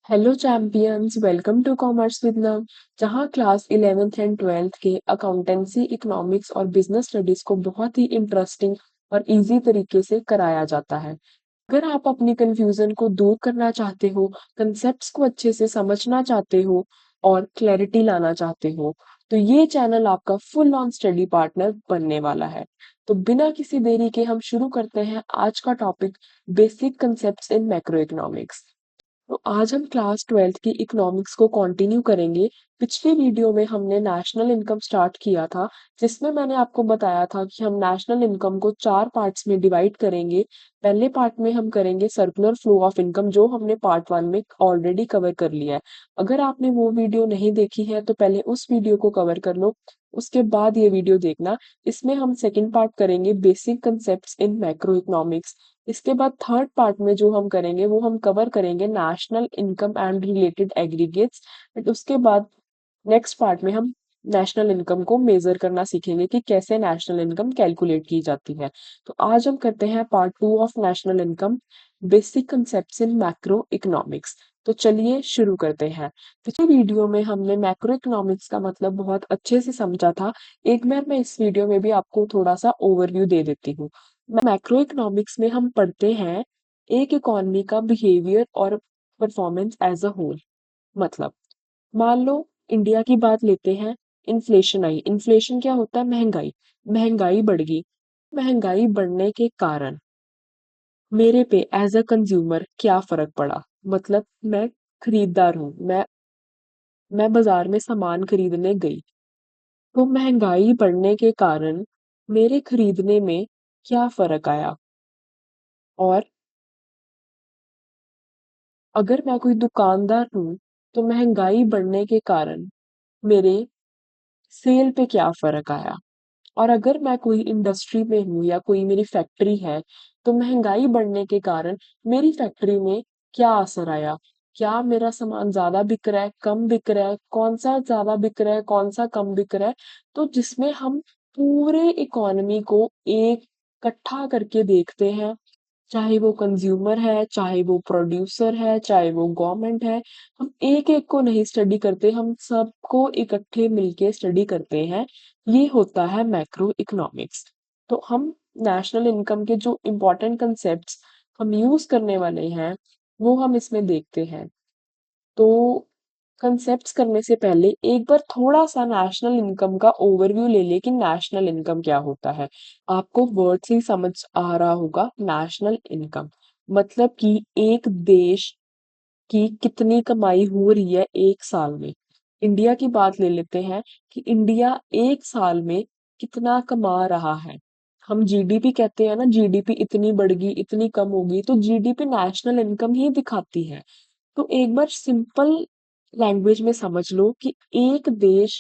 Hello champions, welcome to commerce with Nav. जहां class 11th and 12th के accountancy, economics और business studies को बहुत ही इंटरेस्टिंग और इजी तरीके से कराया जाता है। अगर आप अपनी कंफ्यूजन को दूर करना चाहते हो, कंसेप्ट्स को अच्छे से समझना चाहते हो और क्लैरिटी लाना चाहते हो, तो ये चैनल आपका फुल ऑन स्टडी पार्टनर बनने वाला है। तो बिना किसी देरी के हम शुरू करते हैं आज का टॉपिक, बेसिक कंसेप्ट्स इन मैक्रो इकोनॉमिक्स। तो आज हम क्लास 12th की इकोनॉमिक्स को कंटिन्यू करेंगे। पिछले वीडियो में हमने नेशनल इनकम स्टार्ट किया था, जिसमें मैंने आपको बताया था कि हम नेशनल इनकम को 4 पार्ट्स में डिवाइड करेंगे। पहले पार्ट में हम करेंगे सर्कुलर फ्लो ऑफ इनकम, जो हमने पार्ट 1 में ऑलरेडी कवर कर लिया है। अगर आपने वो वीडियो नहीं देखी है तो पहले उस वीडियो को कवर कर लो, उसके बाद ये वीडियो देखना। इसमें हम सेकेंड पार्ट करेंगे, बेसिक कंसेप्ट्स इन मैक्रो इकोनॉमिक्स। इसके बाद थर्ड पार्ट में जो हम करेंगे वो हम कवर करेंगे national income and related aggregates. But उसके बाद नेक्स्ट पार्ट में हम नेशनल इनकम को मेजर करना सीखेंगे कि कैसे नेशनल इनकम कैलकुलेट की जाती है। तो आज हम करते हैं part 2 of national income, basic concepts in macro economics. तो चलिए शुरू करते हैं। पिछले वीडियो में हमने मैक्रो इकोनॉमिक्स का मतलब बहुत अच्छे से समझा था। एक बार मैं इस वीडियो में भी आपको थोड़ा सा ओवरव्यू दे देती हूँ। मैक्रो इकोनॉमिक्स में हम पढ़ते हैं एक इकोनॉमी का बिहेवियर और परफॉर्मेंस एज अ होल। मतलब, मान लो इंडिया की बात लेते हैं। Inflation I. इन्फ्लेशन क्या होता है? महंगाई। महंगाई बढ़ गई। महंगाई बढ़ने के कारण मेरे पे एज अ कंज्यूमर क्या फर्क पड़ा? मतलब, मैं खरीदार हूँ, मैं बाजार में सामान खरीदने गई, तो महंगाई बढ़ने के कारण मेरे खरीदने में क्या फर्क आया? और अगर मैं कोई दुकानदार हूँ, तो महंगाई बढ़ने के कारण मेरे सेल पे क्या फर्क आया? और अगर मैं कोई इंडस्ट्री में हूँ या कोई मेरी फैक्ट्री है, तो महंगाई बढ़ने के कारण मेरी फैक्ट्री में क्या असर आया? क्या मेरा सामान ज्यादा बिक रहा है, कम बिक रहा है, कौन सा ज्यादा बिक रहा है, कौन सा कम बिक रहा है? तो जिसमें हम पूरे इकोनॉमी को एक इकट्ठा करके देखते हैं, चाहे वो कंज्यूमर है, चाहे वो प्रोड्यूसर है, चाहे वो गवर्नमेंट है। हम एक एक को नहीं स्टडी करते, हम सबको इकट्ठे मिलके स्टडी करते हैं। ये होता है मैक्रो इकोनॉमिक्स। तो हम नेशनल इनकम के जो इम्पोर्टेंट कंसेप्ट्स हम यूज करने वाले हैं, वो हम इसमें देखते हैं। तो कंसेप्ट्स करने से पहले एक बार थोड़ा सा नेशनल इनकम का ओवरव्यू ले ले कि नेशनल इनकम क्या होता है। आपको वर्ड से ही समझ आ रहा होगा, नेशनल इनकम मतलब कि एक देश की कितनी कमाई हो रही है एक साल में। इंडिया की बात ले लेते हैं कि इंडिया एक साल में कितना कमा रहा है। हम जीडीपी कहते हैं ना, जीडीपी इतनी बढ़ गई, इतनी कम होगी, तो जीडीपी नेशनल इनकम ही दिखाती है। तो एक बार सिंपल लैंग्वेज में समझ लो कि एक देश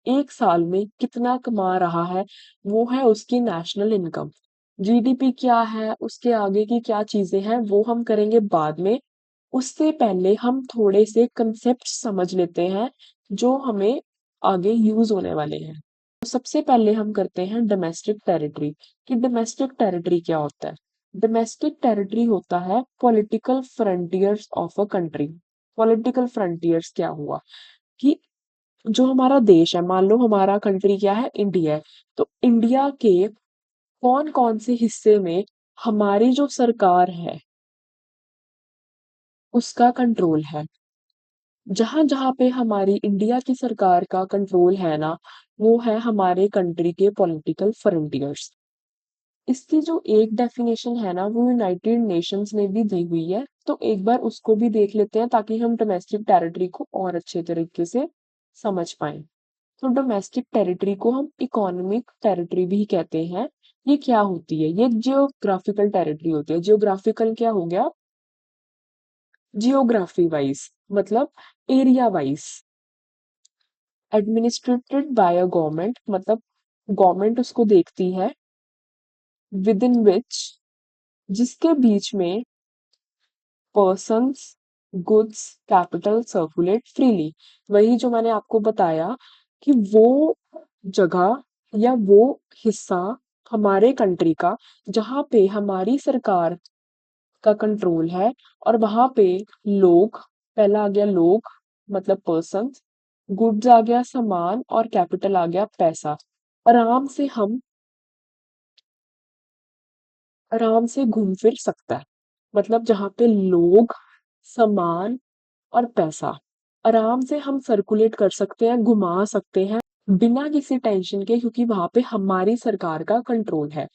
एक साल में कितना कमा रहा है, वो है उसकी नेशनल इनकम। जीडीपी क्या है, उसके आगे की क्या चीजें हैं, वो हम करेंगे बाद में। उससे पहले हम थोड़े से कंसेप्ट समझ लेते हैं जो हमें आगे यूज होने वाले हैं। तो सबसे पहले हम करते हैं डोमेस्टिक टेरिटरी। कि डोमेस्टिक टेरिटरी क्या होता है? डोमेस्टिक टेरिटरी होता है political frontiers of a country. Political frontiers क्या हुआ कि जो हमारा देश है, मान लो हमारा कंट्री क्या है, इंडिया है। तो इंडिया के कौन कौन से हिस्से में हमारी जो सरकार है उसका कंट्रोल है। जहां जहां पे हमारी इंडिया की सरकार का कंट्रोल है ना, वो है हमारे कंट्री के पॉलिटिकल फ्रंटियर्स। इसकी जो एक डेफिनेशन है ना, वो यूनाइटेड नेशंस ने भी दी हुई है। तो एक बार उसको भी देख लेते हैं ताकि हम डोमेस्टिक टेरिटरी को और अच्छे तरीके से समझ पाए। तो डोमेस्टिक टेरिटरी को हम इकोनॉमिक टेरिटरी भी कहते हैं। ये क्या होती है? ये जियोग्राफिकल टेरिटरी होती है। जियोग्राफिकल क्या हो गया? जियोग्राफी वाइज, मतलब area wise. Administered by a government, मतलब गवर्नमेंट उसको देखती है। विद इन विच, जिसके बीच में persons, goods, capital circulate freely. वही जो मैंने आपको बताया कि वो जगह या वो हिस्सा हमारे कंट्री का जहाँ पे हमारी सरकार का कंट्रोल है, और वहां पे लोग पहला आ गया लोग, मतलब पर्सन, गुड्स आ गया सामान, और कैपिटल आ गया पैसा। आराम से हम आराम से घूम फिर सकता है। मतलब जहाँ पे लोग, सामान और पैसा आराम से हम सर्कुलेट कर सकते हैं, घुमा सकते हैं बिना किसी टेंशन के, क्योंकि वहां पे हमारी सरकार का कंट्रोल है।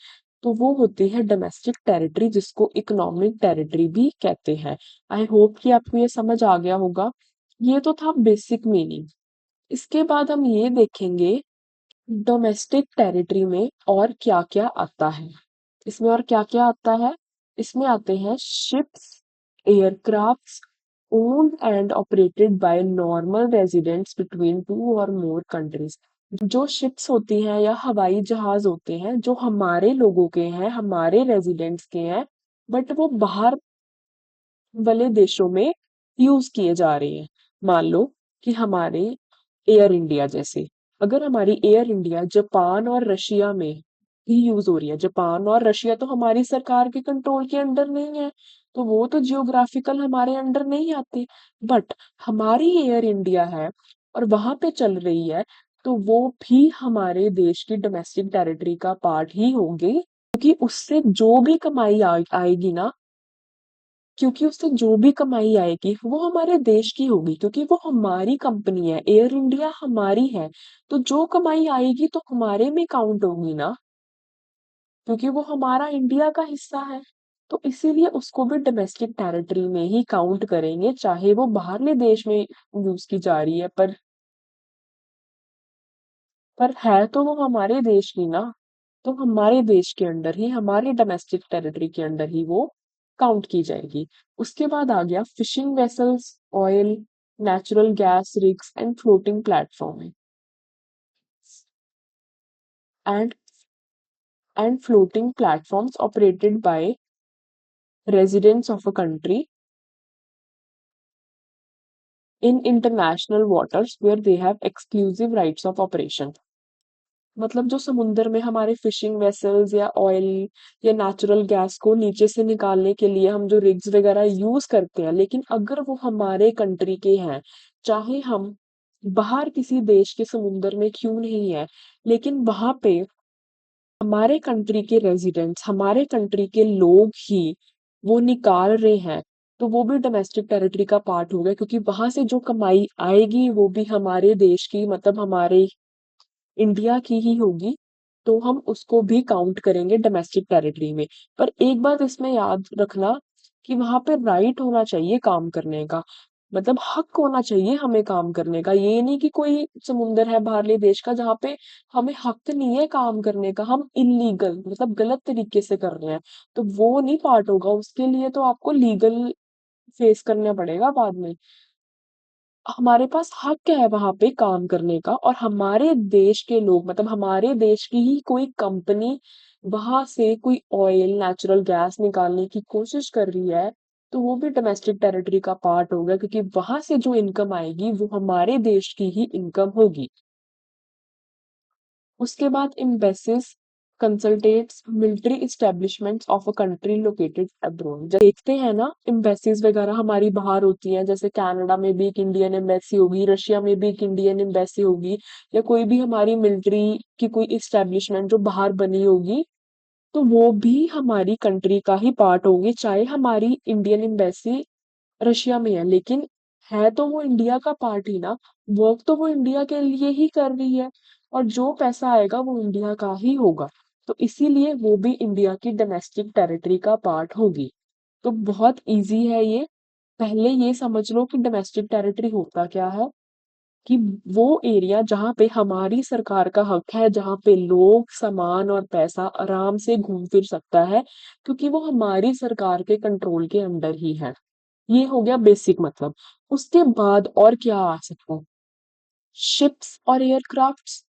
तो वो होती है डोमेस्टिक टेरिटरी, जिसको इकोनॉमिक टेरिटरी भी कहते हैं। आई होप कि आपको ये समझ आ गया होगा। ये तो था बेसिक मीनिंग। इसके बाद हम ये देखेंगे डोमेस्टिक टेरिटरी में और क्या-क्या आता है। इसमें और क्या-क्या आता है? इसमें आते हैं ships, aircrafts owned and operated by normal residents between two और मोर कंट्रीज। जो शिप्स होती हैं या हवाई जहाज होते हैं जो हमारे लोगों के हैं, हमारे रेजिडेंट्स के हैं, बट वो बाहर वाले देशों में यूज किए जा रहे हैं। मान लो कि हमारे एयर इंडिया जैसे, अगर हमारी एयर इंडिया जापान और रशिया में भी यूज हो रही है, जापान और रशिया तो हमारी सरकार के कंट्रोल के अंडर नहीं है, तो वो तो जियोग्राफिकल हमारे अंडर नहीं आते। बट हमारी एयर इंडिया है और वहां पे चल रही है, तो वो भी हमारे देश की डोमेस्टिक टेरिटरी का पार्ट ही होंगे, क्योंकि उससे जो भी कमाई आएगी ना, क्योंकि उससे जो भी कमाई आएगी वो हमारे देश की होगी, क्योंकि वो हमारी कंपनी है, एयर इंडिया हमारी है। तो जो कमाई आएगी तो हमारे में काउंट होगी ना, क्योंकि वो हमारा इंडिया का हिस्सा है। तो इसीलिए उसको भी डोमेस्टिक टेरिटरी में ही काउंट करेंगे, चाहे वो बाहरले देश में यूज की जा रही है, पर है तो वो हमारे देश की ना। तो हमारे देश के अंडर ही, हमारे डोमेस्टिक टेरिटरी के अंडर ही वो काउंट की जाएगी। उसके बाद आ गया fishing vessels, oil, natural gas rigs and floating platform and floating platforms operated by residents of a country in international waters where they have exclusive rights of operation। मतलब जो समुंदर में हमारे फिशिंग वेसल्स या ऑयल या natural gas को नीचे से निकालने के लिए हम जो रिग्स वगैरह यूज करते हैं, लेकिन अगर वो हमारे कंट्री के हैं, चाहे हम बाहर किसी देश के समुंदर में क्यों नहीं है, लेकिन वहां पे हमारे कंट्री के रेजिडेंट्स, हमारे कंट्री के लोग ही वो निकाल रहे हैं, तो वो भी डोमेस्टिक टेरिटरी का पार्ट हो गया, क्योंकि वहां से जो कमाई आएगी वो भी हमारे देश की, मतलब हमारे इंडिया की ही होगी। तो हम उसको भी काउंट करेंगे डोमेस्टिक टेरिटरी में। पर एक बात इसमें याद रखना कि वहां पे राइट होना चाहिए काम करने का, मतलब हक होना चाहिए हमें काम करने का। ये नहीं कि कोई समुंदर है बाहरले देश का जहाँ पे हमें हक नहीं है काम करने का, हम इलीगल मतलब गलत तरीके से कर रहे हैं, तो वो नहीं पार्ट होगा। उसके लिए तो आपको लीगल फेस करना पड़ेगा बाद में। हमारे पास हक है वहां पे काम करने का, और हमारे देश के लोग, मतलब हमारे देश की ही कोई कंपनी वहां से कोई ऑयल नेचुरल गैस निकालने की कोशिश कर रही है, तो वो भी डोमेस्टिक टेरिटरी का पार्ट होगा, क्योंकि वहां से जो इनकम आएगी वो हमारे देश की ही इनकम होगी। उसके बाद embassies, consulates, military establishments of a country located abroad. देखते हैं ना, एम्बेसीज वगैरह हमारी बाहर होती हैं, जैसे कनाडा में भी एक इंडियन एम्बेसी होगी, रशिया में भी एक इंडियन एम्बेसी होगी, या कोई भी हमारी मिलिट्री की कोई एस्टेब्लिशमेंट जो बाहर बनी होगी, तो वो भी हमारी कंट्री का ही पार्ट होगी, चाहे हमारी इंडियन एम्बेसी रशिया में है, लेकिन है तो वो इंडिया का पार्ट ही ना। वर्क तो वो इंडिया के लिए ही कर रही है, और जो पैसा आएगा वो इंडिया का ही होगा। तो इसीलिए वो भी इंडिया की डोमेस्टिक टेरिटरी का पार्ट होगी। तो बहुत इजी है ये। पहले ये समझ लो कि डोमेस्टिक टेरिटरी होता क्या है, कि वो एरिया जहाँ पे हमारी सरकार का हक है, जहाँ पे लोग, सामान और पैसा आराम से घूम फिर सकता है, क्योंकि वो हमारी सरकार के कंट्रोल के अंडर ही है। ये हो गया बेसिक मतलब। उसके बाद और क्या आ सकता है? शिप्स और एयरक्राफ्ट्स,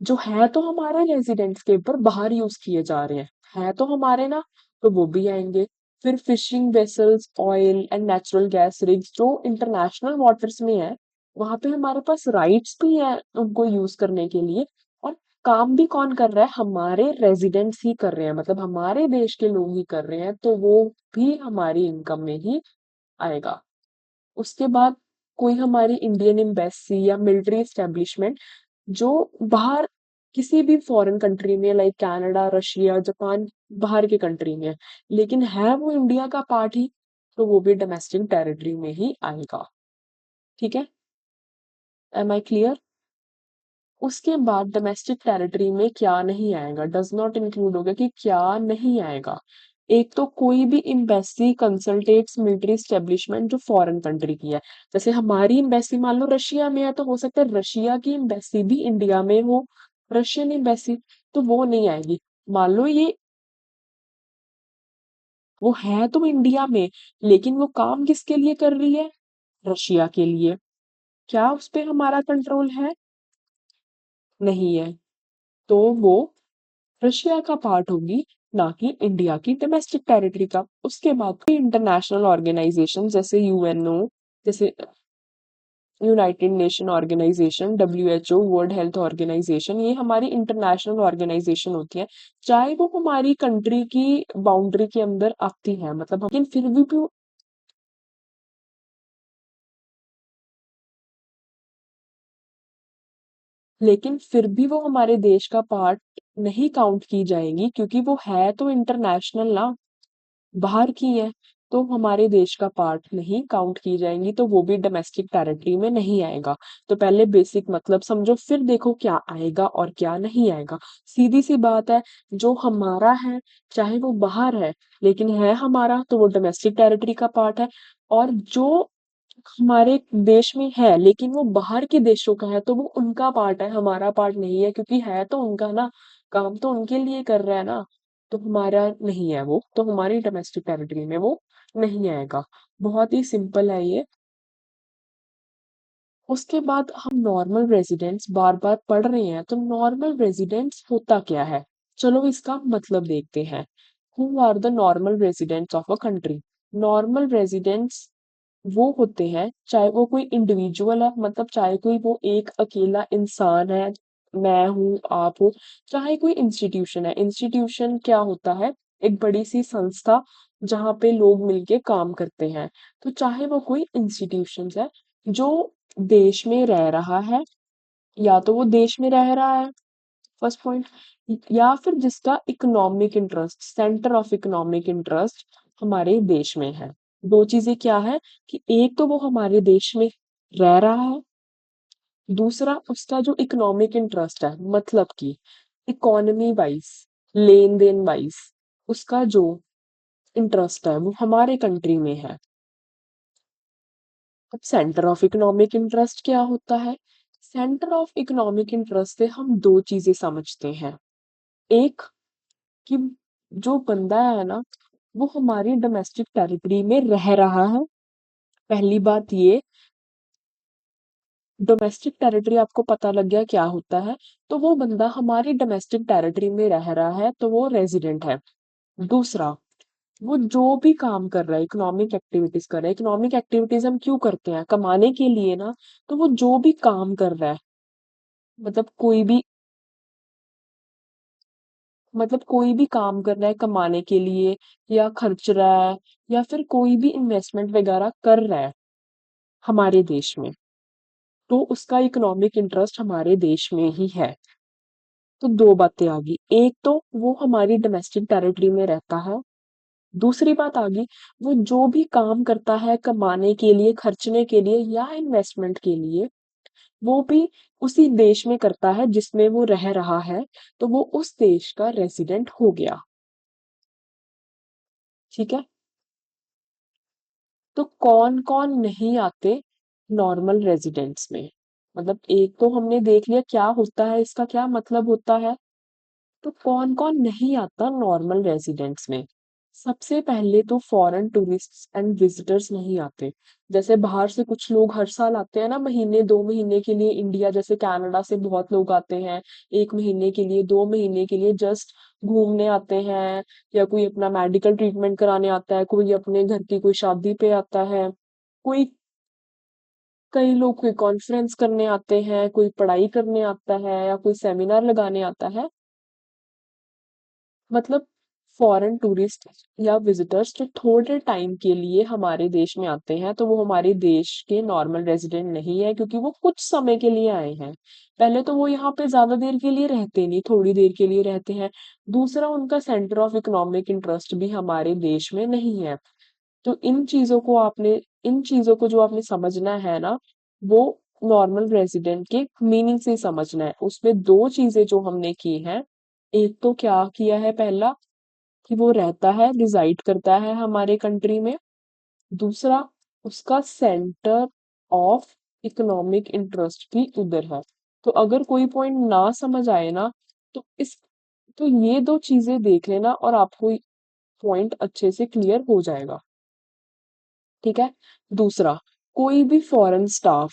जो है तो हमारे रेजिडेंट्स के ऊपर बाहर यूज किए जा रहे हैं, है तो हमारे ना, तो वो भी आएंगे। फिर fishing vessels, oil and natural gas rigs जो इंटरनेशनल वाटर्स में है, वहां पे हमारे पास राइट्स भी है उनको यूज करने के लिए। और काम भी कौन कर रहा है? हमारे रेजिडेंट्स ही कर रहे हैं, मतलब हमारे देश के लोग ही कर रहे हैं, तो वो भी हमारी इनकम में ही आएगा। उसके बाद कोई हमारी इंडियन एम्बेसी या मिलिट्री एस्टेब्लिशमेंट जो बाहर किसी भी फॉरेन कंट्री में, लाइक कनाडा, रशिया, जापान, बाहर के कंट्री में, लेकिन है वो इंडिया का पार्ट ही, तो वो भी डोमेस्टिक टेरिटरी में ही आएगा। ठीक है, एम आई क्लियर? उसके बाद डोमेस्टिक टेरिटरी में क्या नहीं आएगा, डज नॉट इंक्लूड होगा कि क्या नहीं आएगा। एक तो कोई भी एम्बेसी, कंसल्टेट्स, मिलिट्री एस्टेब्लिशमेंट जो फॉरेन कंट्री की है, जैसे हमारी एम्बेसी मान लो रशिया में है, तो हो सकता है रशिया की एम्बेसी भी इंडिया में हो, रशियन एम्बेसी, तो वो नहीं आएगी। मान लो ये वो है तो इंडिया में, लेकिन वो काम किसके लिए कर रही है, रशिया के लिए, क्या उस पे हमारा कंट्रोल है, नहीं है, तो वो रशिया का पार्ट होगी, ना कि इंडिया की डोमेस्टिक टेरिटरी का। उसके बाद इंटरनेशनल ऑर्गेनाइजेशन जैसे यूएनओ, जैसे United Nation organisation, WHO, world health organisation, ये हमारी इंटरनेशनल ऑर्गेनाइजेशन होती है, चाहे वो हमारी कंट्री की बाउंड्री के अंदर आती है, मतलब लेकिन फिर भी वो हमारे देश का पार्ट नहीं काउंट की जाएंगी, क्योंकि वो है तो इंटरनेशनल ना, बाहर की है, तो हमारे देश का पार्ट नहीं काउंट की जाएंगी, तो वो भी डोमेस्टिक टेरिटरी में नहीं आएगा। तो पहले बेसिक मतलब समझो, फिर देखो क्या आएगा और क्या नहीं आएगा। सीधी सी बात है, जो हमारा है, चाहे वो बाहर है, लेकिन है हमारा, तो वो डोमेस्टिक टेरिटरी का पार्ट है। और जो हमारे देश में है लेकिन वो बाहर के देशों का है, तो वो उनका पार्ट है, हमारा पार्ट नहीं है, क्योंकि है तो उनका ना, काम तो उनके लिए कर रहा है ना, तो हमारा नहीं है वो, तो हमारी डोमेस्टिक टेरिटरी में वो नहीं आएगा। बहुत ही सिंपल है ये। उसके बाद हम नॉर्मल रेजिडेंट्स बार बार पढ़ रहे हैं, तो नॉर्मल रेजिडेंट्स होता क्या है, चलो इसका मतलब देखते हैं। Who are the normal residents of a country? Normal residents वो होते हैं, चाहे वो कोई इंडिविजुअल है, मतलब चाहे कोई वो एक अकेला इंसान है, मैं हूँ, आप हो, चाहे कोई इंस्टीट्यूशन है। इंस्टीट्यूशन क्या होता है, एक बड़ी सी संस्था जहाँ पे लोग मिलके काम करते हैं। तो चाहे वो कोई इंस्टीट्यूशन है जो देश में रह रहा है, या तो वो देश में रह रहा है, फर्स्ट पॉइंट, या फिर जिसका economic interest, centre of economic interest हमारे देश में है। दो चीजें क्या है, कि एक तो वो हमारे देश में रह रहा है, दूसरा उसका जो इकोनॉमिक इंटरेस्ट है, मतलब कि इकोनॉमी वाइज, लेन देन वाइज, उसका जो इंटरेस्ट है वो हमारे कंट्री में है। अब सेंटर ऑफ इकोनॉमिक इंटरेस्ट क्या होता है? सेंटर ऑफ इकोनॉमिक इंटरेस्ट से हम दो चीजें समझते हैं। एक, कि जो बंदा है ना, वो हमारी डोमेस्टिक टेरिटरी में रह रहा है। पहली बात ये, डोमेस्टिक टेरिटरी आपको पता लग गया क्या होता है, तो वो बंदा हमारी डोमेस्टिक टेरिटरी में रह रहा है, तो वो रेजिडेंट है। दूसरा, वो जो भी काम कर रहा है, इकोनॉमिक एक्टिविटीज कर रहा है, इकोनॉमिक एक्टिविटीज हम क्यों करते हैं, कमाने के लिए ना, तो वो जो भी काम कर रहा है, मतलब कोई भी कोई भी काम कर रहा है कमाने के लिए, या खर्च रहा है, या फिर कोई भी इन्वेस्टमेंट वगैरह कर रहा है हमारे देश में, तो उसका इकोनॉमिक इंटरेस्ट हमारे देश में ही है। तो दो बातें आ गई, एक तो वो हमारी डोमेस्टिक टेरिटरी में रहता है, दूसरी बात आ गई, वो जो भी काम करता है कमाने के लिए, खर्चने के लिए, या इन्वेस्टमेंट के लिए, वो भी उसी देश में करता है जिसमें वो रह रहा है, तो वो उस देश का रेजिडेंट हो गया। ठीक है, तो कौन कौन नहीं आते नॉर्मल रेजिडेंट्स में? मतलब एक तो हमने देख लिया क्या होता है, इसका क्या मतलब होता है, तो कौन कौन नहीं आता नॉर्मल रेजिडेंट्स में? सबसे पहले तो फॉरेन टूरिस्ट्स एंड विजिटर्स नहीं आते। जैसे बाहर से कुछ लोग हर साल आते हैं ना, महीने 2 महीने के लिए इंडिया, जैसे कनाडा से बहुत लोग आते हैं 1 महीने के लिए, 2 महीने के लिए, जस्ट घूमने आते हैं, या कोई अपना मेडिकल ट्रीटमेंट कराने आता है, कोई अपने घर की कोई शादी पे आता है, कोई, कई लोग कोई कॉन्फ्रेंस करने आते हैं, कोई पढ़ाई करने आता है, या कोई सेमिनार लगाने आता है। मतलब फॉरेन टूरिस्ट या विजिटर्स जो थोड़े टाइम के लिए हमारे देश में आते हैं, तो वो हमारे देश के नॉर्मल रेजिडेंट नहीं है, क्योंकि वो कुछ समय के लिए आए हैं। पहले तो वो यहाँ पे ज्यादा देर के लिए रहते नहीं, थोड़ी देर के लिए रहते हैं। दूसरा, उनका सेंटर ऑफ इकोनॉमिक इंटरेस्ट भी हमारे देश में नहीं है। तो इन चीजों को जो आपने समझना है ना, वो नॉर्मल रेजिडेंट के मीनिंग से ही समझना है। उसमें दो चीजें जो हमने की हैं, एक तो क्या किया है, पहला कि वो रहता है, रिजाइड करता है हमारे कंट्री में। दूसरा, उसका सेंटर ऑफ इकोनॉमिक इंटरेस्ट भी उधर है। तो अगर कोई पॉइंट ना समझ आए ना, तो इस तो ये दो चीजें देख लेना और आपको पॉइंट अच्छे से क्लियर हो जाएगा। ठीक है। दूसरा, कोई भी फॉरेन स्टाफ,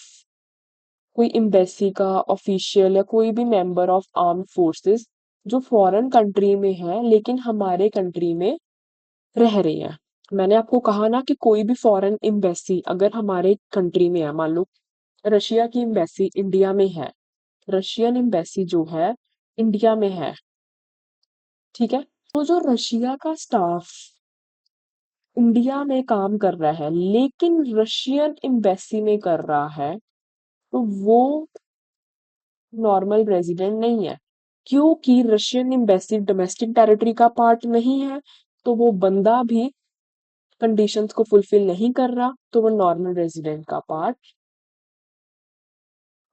कोई एम्बेसी का ऑफिशियल या कोई भी मेंबर ऑफ आर्म्ड फोर्सेस जो फॉरेन कंट्री में है लेकिन हमारे कंट्री में रह रहे हैं। मैंने आपको कहा ना कि कोई भी फॉरेन एम्बेसी अगर हमारे कंट्री में है, मान लो रशिया की एम्बेसी इंडिया में है, रशियन एम्बेसी जो है इंडिया में है, ठीक है। तो जो रशिया का स्टाफ इंडिया में काम कर रहा है लेकिन रशियन एम्बेसी में कर रहा है, तो वो नॉर्मल रेजिडेंट नहीं है, क्योंकि रशियन एम्बेसी डोमेस्टिक टेरिटरी का पार्ट नहीं है। तो वो बंदा भी कंडीशंस को फुलफिल नहीं कर रहा, तो वो नॉर्मल रेजिडेंट का पार्ट,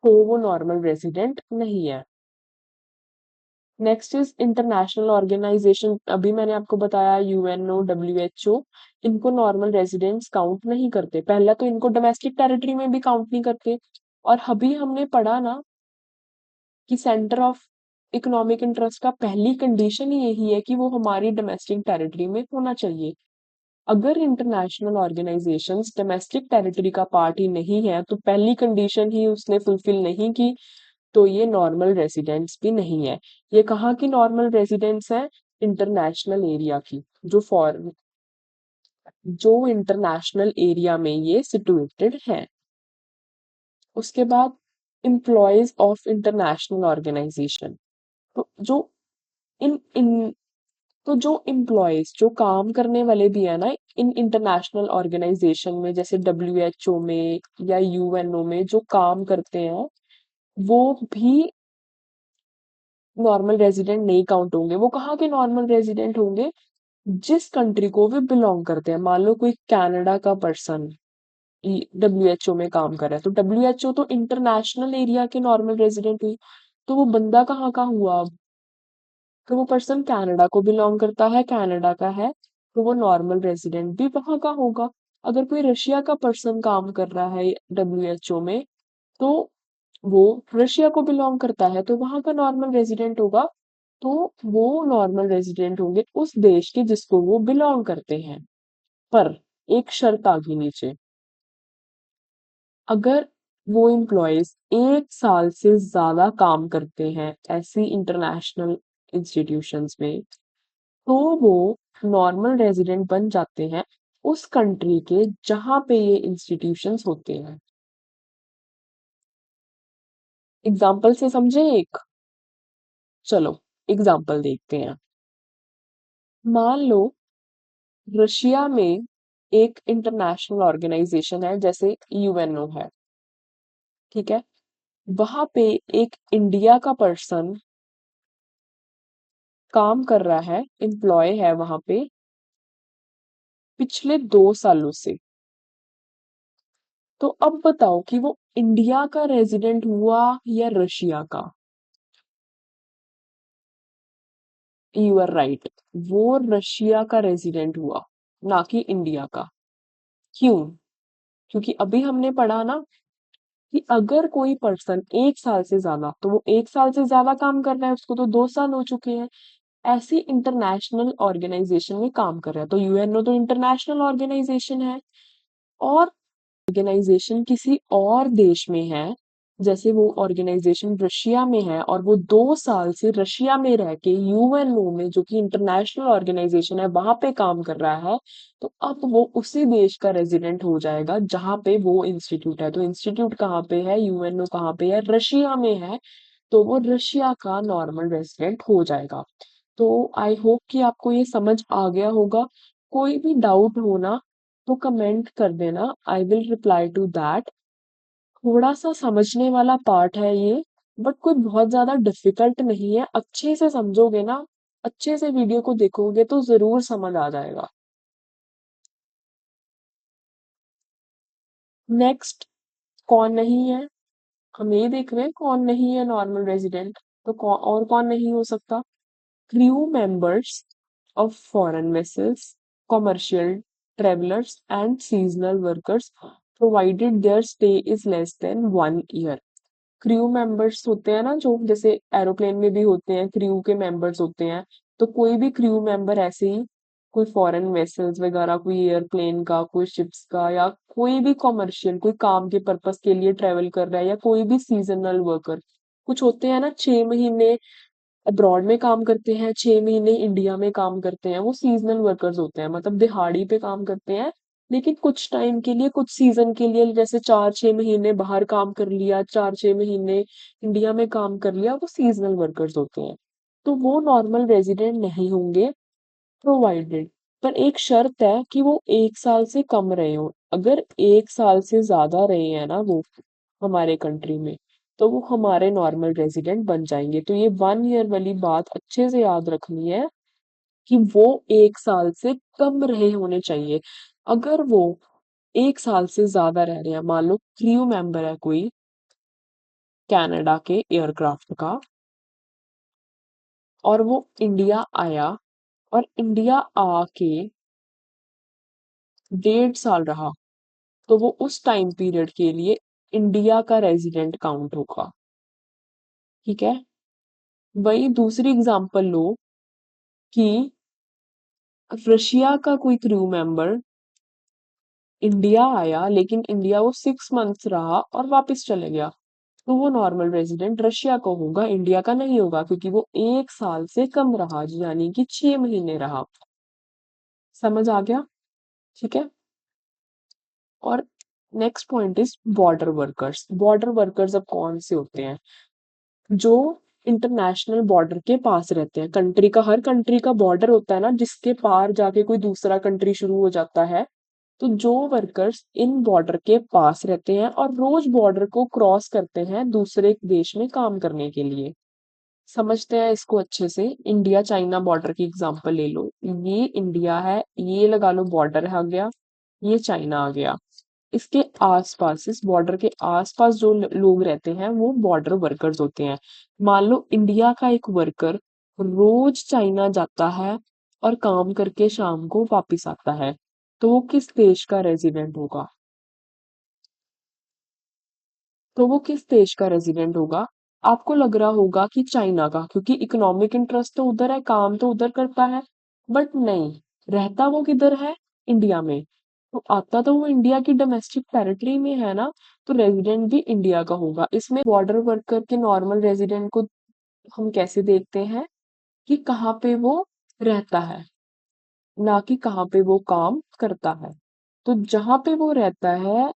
तो वो नॉर्मल रेजिडेंट नहीं है। नेक्स्ट इज इंटरनेशनल ऑर्गेनाइजेशन, अभी मैंने आपको बताया यूएनओ, डब्ल्यूएचओ, इनको नॉर्मल रेजिडेंट्स काउंट नहीं करते। पहला तो इनको डोमेस्टिक टेरिटरी में भी काउंट नहीं करते। और अभी हमने पढ़ा ना कि सेंटर ऑफ इकोनॉमिक इंटरेस्ट का पहली कंडीशन ही यही है कि वो हमारी डोमेस्टिक टेरिटरी में होना चाहिए। अगर इंटरनेशनल ऑर्गेनाइजेशंस डोमेस्टिक टेरिटरी का पार्ट ही नहीं है, तो पहली कंडीशन ही उसने फुलफिल नहीं की, तो ये नॉर्मल रेजिडेंट्स भी नहीं है। ये कहाँ की नॉर्मल रेजिडेंट्स है? इंटरनेशनल एरिया की, जो इंटरनेशनल एरिया में ये सिचुएटेड है। उसके बाद, एम्प्लॉयज ऑफ इंटरनेशनल ऑर्गेनाइजेशन, तो जो इन इन तो जो एम्प्लॉयज, जो काम करने वाले भी है ना इन इंटरनेशनल ऑर्गेनाइजेशन में, जैसे डब्ल्यूएचओ में या यूएनओ में जो काम करते हैं, वो भी नॉर्मल रेजिडेंट नहीं काउंट होंगे। वो कहाँ के नॉर्मल रेजिडेंट होंगे? जिस कंट्री को वे बिलोंग करते हैं। मान लो कोई कनाडा का पर्सन डब्ल्यूएचओ में काम कर रहा है, तो डब्ल्यूएचओ तो इंटरनेशनल एरिया के नॉर्मल रेजिडेंट हुई। तो वो बंदा कहाँ का हुआ? तो वो पर्सन कनाडा को बिलोंग करता है, कनाडा का है, तो वो नॉर्मल रेजिडेंट भी वहां का होगा। अगर कोई रशिया का पर्सन काम कर रहा है डब्ल्यूएचओ में, तो वो रशिया को बिलोंग करता है, तो वहां का नॉर्मल रेजिडेंट होगा। तो वो नॉर्मल रेजिडेंट होंगे उस देश के जिसको वो बिलोंग करते हैं। पर एक शर्त आ गई नीचे, अगर वो एम्प्लॉयज 1 साल से ज्यादा काम करते हैं ऐसी इंटरनेशनल इंस्टीट्यूशंस में, तो वो नॉर्मल रेजिडेंट बन जाते हैं उस कंट्री के जहां पे ये इंस्टीट्यूशंस होते हैं। एग्जाम्पल से समझे एक? चलो एग्जाम्पल देखते हैं। मान लो रशिया में एक इंटरनेशनल ऑर्गेनाइजेशन है, जैसे यूएनओ है, ठीक है। वहां पे एक इंडिया का पर्सन काम कर रहा है, एम्प्लॉय है वहां पे पिछले 2 सालों से। तो अब बताओ कि वो इंडिया का रेजिडेंट हुआ या रशिया का? यू आर राइट, वो रशिया का रेजिडेंट हुआ, ना कि इंडिया का। क्यों? क्योंकि अभी हमने पढ़ा ना कि अगर कोई पर्सन 1 साल से ज्यादा, तो वो 1 साल से ज्यादा काम कर रहा है, उसको तो 2 साल हो चुके हैं, ऐसी इंटरनेशनल ऑर्गेनाइजेशन में काम कर रहा है। तो यूएनओ तो इंटरनेशनल ऑर्गेनाइजेशन है। और ऑर्गेनाइजेशन किसी और देश में है, जैसे वो ऑर्गेनाइजेशन रशिया में है और वो 2 साल से रशिया में रह के यूएनओ में, जो कि इंटरनेशनल ऑर्गेनाइजेशन है, वहां पे काम कर रहा है, तो अब वो उसी देश का रेजिडेंट हो जाएगा जहां पे वो इंस्टीट्यूट है। तो इंस्टीट्यूट कहाँ पे है, यूएनओ कहाँ पे है, रशिया में है, तो वो रशिया का नॉर्मल रेजिडेंट हो जाएगा। तो आई होप कि आपको ये समझ आ गया होगा। कोई भी डाउट हो ना तो कमेंट कर देना, I will reply to that. थोड़ा सा समझने वाला पार्ट है ये, बट कोई बहुत ज्यादा डिफिकल्ट नहीं है। अच्छे से समझोगे ना, अच्छे से वीडियो को देखोगे तो जरूर समझ आ जाएगा। नेक्स्ट, कौन नहीं है? हम ये देख रहे हैं कौन नहीं है नॉर्मल रेजिडेंट। तो कौन और कौन नहीं हो सकता? Crew members of foreign vessels, commercial travelers, and seasonal workers, provided their stay is less than 1 year। Crew members होते हैं ना, जो जैसे एरोप्लेन में भी होते हैं, क्रू के मेंबर्स होते हैं। तो कोई भी क्रू मेंबर ऐसे ही, कोई फॉरेन वेसल्स वगैरह, कोई एयरप्लेन का, कोई शिप्स का, या कोई भी कॉमर्शियल, कोई काम के पर्पस के लिए ट्रेवल कर रहा है, या कोई भी सीजनल वर्कर। कुछ होते हैं ना 6 महीने अब्रॉड में काम करते हैं, 6 महीने इंडिया में काम करते हैं, वो सीजनल वर्कर्स होते हैं, मतलब दिहाड़ी पे काम करते हैं। लेकिन कुछ टाइम के लिए, कुछ सीजन के लिए, जैसे 4-6 महीने बाहर काम कर लिया, 4-6 महीने इंडिया में काम कर लिया, वो सीजनल वर्कर्स होते हैं। तो वो नॉर्मल रेजिडेंट नहीं होंगे, प्रोवाइडेड। पर एक शर्त है कि वो 1 साल से कम रहे हो। अगर 1 साल से ज्यादा रहे हैं ना वो हमारे कंट्री में, तो वो हमारे नॉर्मल रेजिडेंट बन जाएंगे। तो ये 1 ईयर वाली बात अच्छे से याद रखनी है कि वो 1 साल से कम रहे होने चाहिए। अगर वो 1 साल से ज्यादा रह रहे हैं, मान लो क्रू मेंबर है कोई कनाडा के एयरक्राफ्ट का, और वो इंडिया आया, और इंडिया आके 1.5 साल रहा, तो वो उस टाइम पीरियड के लिए इंडिया का रेजिडेंट काउंट होगा। ठीक है। वही दूसरी एग्जांपल लो कि रशिया का कोई क्रू मेंबर इंडिया आया, लेकिन इंडिया वो 6 मंथ्स रहा और वापस चले गया, तो वो नॉर्मल रेजिडेंट रशिया का होगा, इंडिया का नहीं होगा, क्योंकि वो 1 साल से कम रहा, यानी कि 6 महीने रहा। समझ आ गया? ठीक है। और next point is border workers. Border workers अब कौन से होते हैं? जो इंटरनेशनल बॉर्डर के पास रहते हैं, कंट्री का, हर कंट्री का बॉर्डर होता है ना, जिसके पार जाके कोई दूसरा कंट्री शुरू हो जाता है। तो जो वर्कर्स इन बॉर्डर के पास रहते हैं और रोज बॉर्डर को क्रॉस करते हैं दूसरे देश में काम करने के लिए। समझते हैं इसको अच्छे से। इंडिया चाइना बॉर्डर की एग्जांपल ले लो। ये इंडिया है, ये लगा लो बॉर्डर आ गया, ये चाइना आ गया। इसके आसपास, इस बॉर्डर के आसपास जो लोग रहते हैं वो बॉर्डर वर्कर्स होते हैं। मान लो इंडिया का एक वर्कर रोज चाइना जाता है और काम करके शाम को वापिस आता है, तो वो किस देश का रेजिडेंट होगा? तो वो किस देश का रेजिडेंट होगा? आपको लग रहा होगा कि चाइना का, क्योंकि इकोनॉमिक इंटरेस्ट तो उधर है, काम तो उधर करता है। बट नहीं, रहता वो किधर है? इंडिया में। तो आता तो वो इंडिया की डोमेस्टिक टेरिटरी में है ना, तो रेजिडेंट भी इंडिया का होगा। इसमें बॉर्डर वर्कर के नॉर्मल रेजिडेंट को हम कैसे देखते हैं कि कहाँ पे वो रहता है, ना कि कहाँ पे वो काम करता है। तो जहां पे वो रहता है,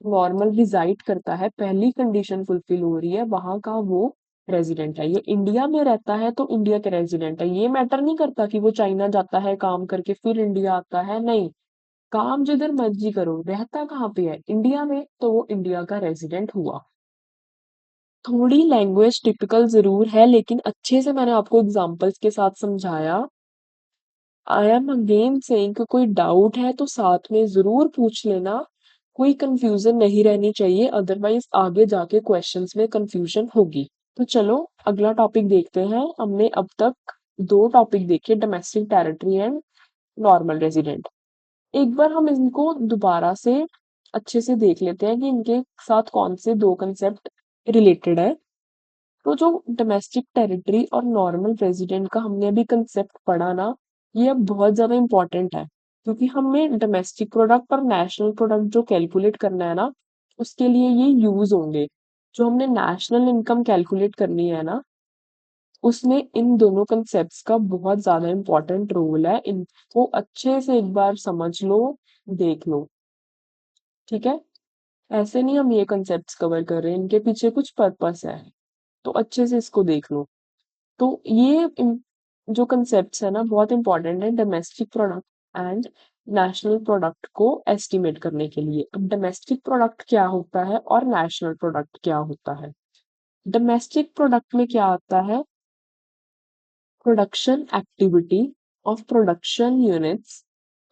नॉर्मल रिजाइड करता है, पहली कंडीशन फुलफिल हो रही है, वहां का वो रेजिडेंट है। ये इंडिया में रहता है तो इंडिया के रेजिडेंट है। ये मैटर नहीं करता कि वो चाइना जाता है काम करके फिर इंडिया आता है, नहीं। काम जिधर मर्जी करो, रहता कहाँ पे है? इंडिया में, तो वो इंडिया का रेजिडेंट हुआ। थोड़ी लैंग्वेज टिपिकल जरूर है, लेकिन अच्छे से मैंने आपको एग्जांपल्स के साथ समझाया। आई एम अगेन सेइंग कि कोई डाउट है तो साथ में जरूर पूछ लेना। कोई कंफ्यूजन नहीं रहनी चाहिए, अदरवाइज आगे जाके क्वेश्चंस में कंफ्यूजन होगी। तो चलो अगला टॉपिक देखते हैं। हमने अब तक 2 टॉपिक देखे, domestic territory and normal resident. एक बार हम इनको दोबारा से अच्छे से देख लेते हैं कि इनके साथ कौन से 2 कंसेप्ट रिलेटेड है। तो जो डोमेस्टिक टेरिटरी और नॉर्मल रेजिडेंट का हमने अभी कंसेप्ट पढ़ा ना, ये अब बहुत ज्यादा इंपॉर्टेंट है, क्योंकि हमें डोमेस्टिक प्रोडक्ट और नेशनल प्रोडक्ट जो कैलकुलेट करना है ना, उसके लिए ये यूज होंगे। जो हमने नेशनल इनकम कैलकुलेट करनी है ना, उसमें इन दोनों कंसेप्ट्स का बहुत ज्यादा इंपॉर्टेंट रोल है। इनको अच्छे से एक बार समझ लो, देख लो। ठीक है। ऐसे नहीं हम ये कंसेप्ट्स कवर कर रहे हैं, इनके पीछे कुछ पर्पस है, तो अच्छे से इसको देख लो। तो ये जो कंसेप्ट्स है ना बहुत इंपॉर्टेंट है domestic product and national product को एस्टिमेट करने के लिए। अब डोमेस्टिक प्रोडक्ट क्या होता है और नेशनल प्रोडक्ट क्या होता है? डोमेस्टिक प्रोडक्ट में क्या आता है? Production activity of production units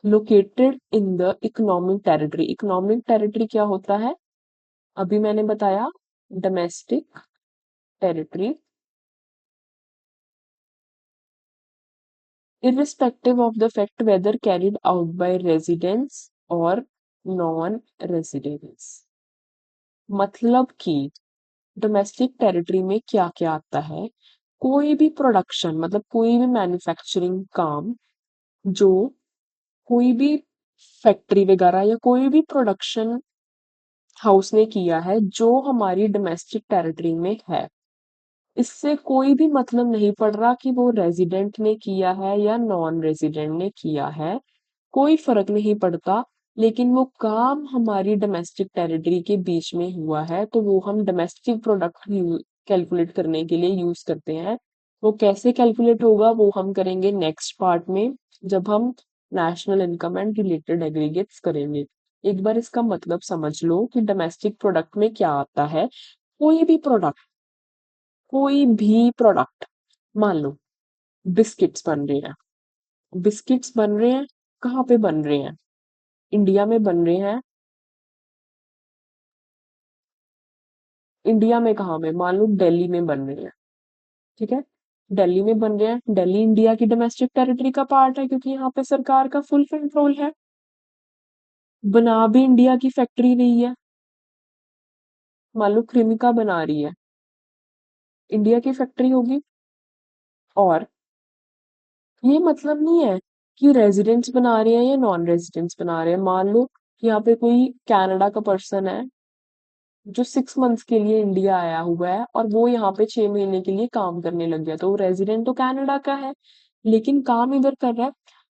located in the economic territory. Economic territory क्या होता है? अभी मैंने बताया domestic territory irrespective of the fact whether carried out by residents or non-residents। मतलब कि डोमेस्टिक टेरिटरी में क्या क्या आता है? कोई भी प्रोडक्शन मतलब कोई भी मैन्युफैक्चरिंग काम जो कोई भी फैक्ट्री वगैरह या कोई भी प्रोडक्शन हाउस ने किया है जो हमारी डोमेस्टिक टेरिटरी में है। इससे कोई भी मतलब नहीं पड़ रहा कि वो रेजिडेंट ने किया है या नॉन रेजिडेंट ने किया है, कोई फर्क नहीं पड़ता। लेकिन वो काम हमारी डोमेस्टिक टेरिटरी के बीच में हुआ है तो वो हम डोमेस्टिक प्रोडक्ट कैलकुलेट करने के लिए यूज करते हैं। वो कैसे कैलकुलेट होगा वो हम करेंगे नेक्स्ट पार्ट में, जब हम national income and related aggregates करेंगे। एक बार इसका मतलब समझ लो कि डोमेस्टिक प्रोडक्ट में क्या आता है। कोई भी प्रोडक्ट मान लो बिस्किट्स बन रहे हैं। बिस्किट्स बन रहे हैं, कहाँ पे बन रहे हैं? इंडिया में बन रहे हैं। इंडिया में कहाँ में? मान लो दिल्ली में बन रहे हैं। ठीक है, दिल्ली में बन रहे हैं। दिल्ली इंडिया की डोमेस्टिक टेरिटरी का पार्ट है क्योंकि यहाँ पे सरकार का फुल कंट्रोल है। बना भी इंडिया की फैक्ट्री रही है। मान लो क्रिमिका बना रही है, इंडिया की फैक्ट्री होगी। और ये मतलब नहीं है कि रेजिडेंट्स बना रहे हैं या नॉन रेजिडेंट्स बना रहे हैं। मान लो कि यहाँ पे कोई कनाडा का पर्सन है जो 6 मंथ्स के लिए इंडिया आया हुआ है और वो यहाँ पे 6 महीने के लिए काम करने लग गया, तो वो रेजिडेंट तो कनाडा का है लेकिन काम इधर कर रहा है,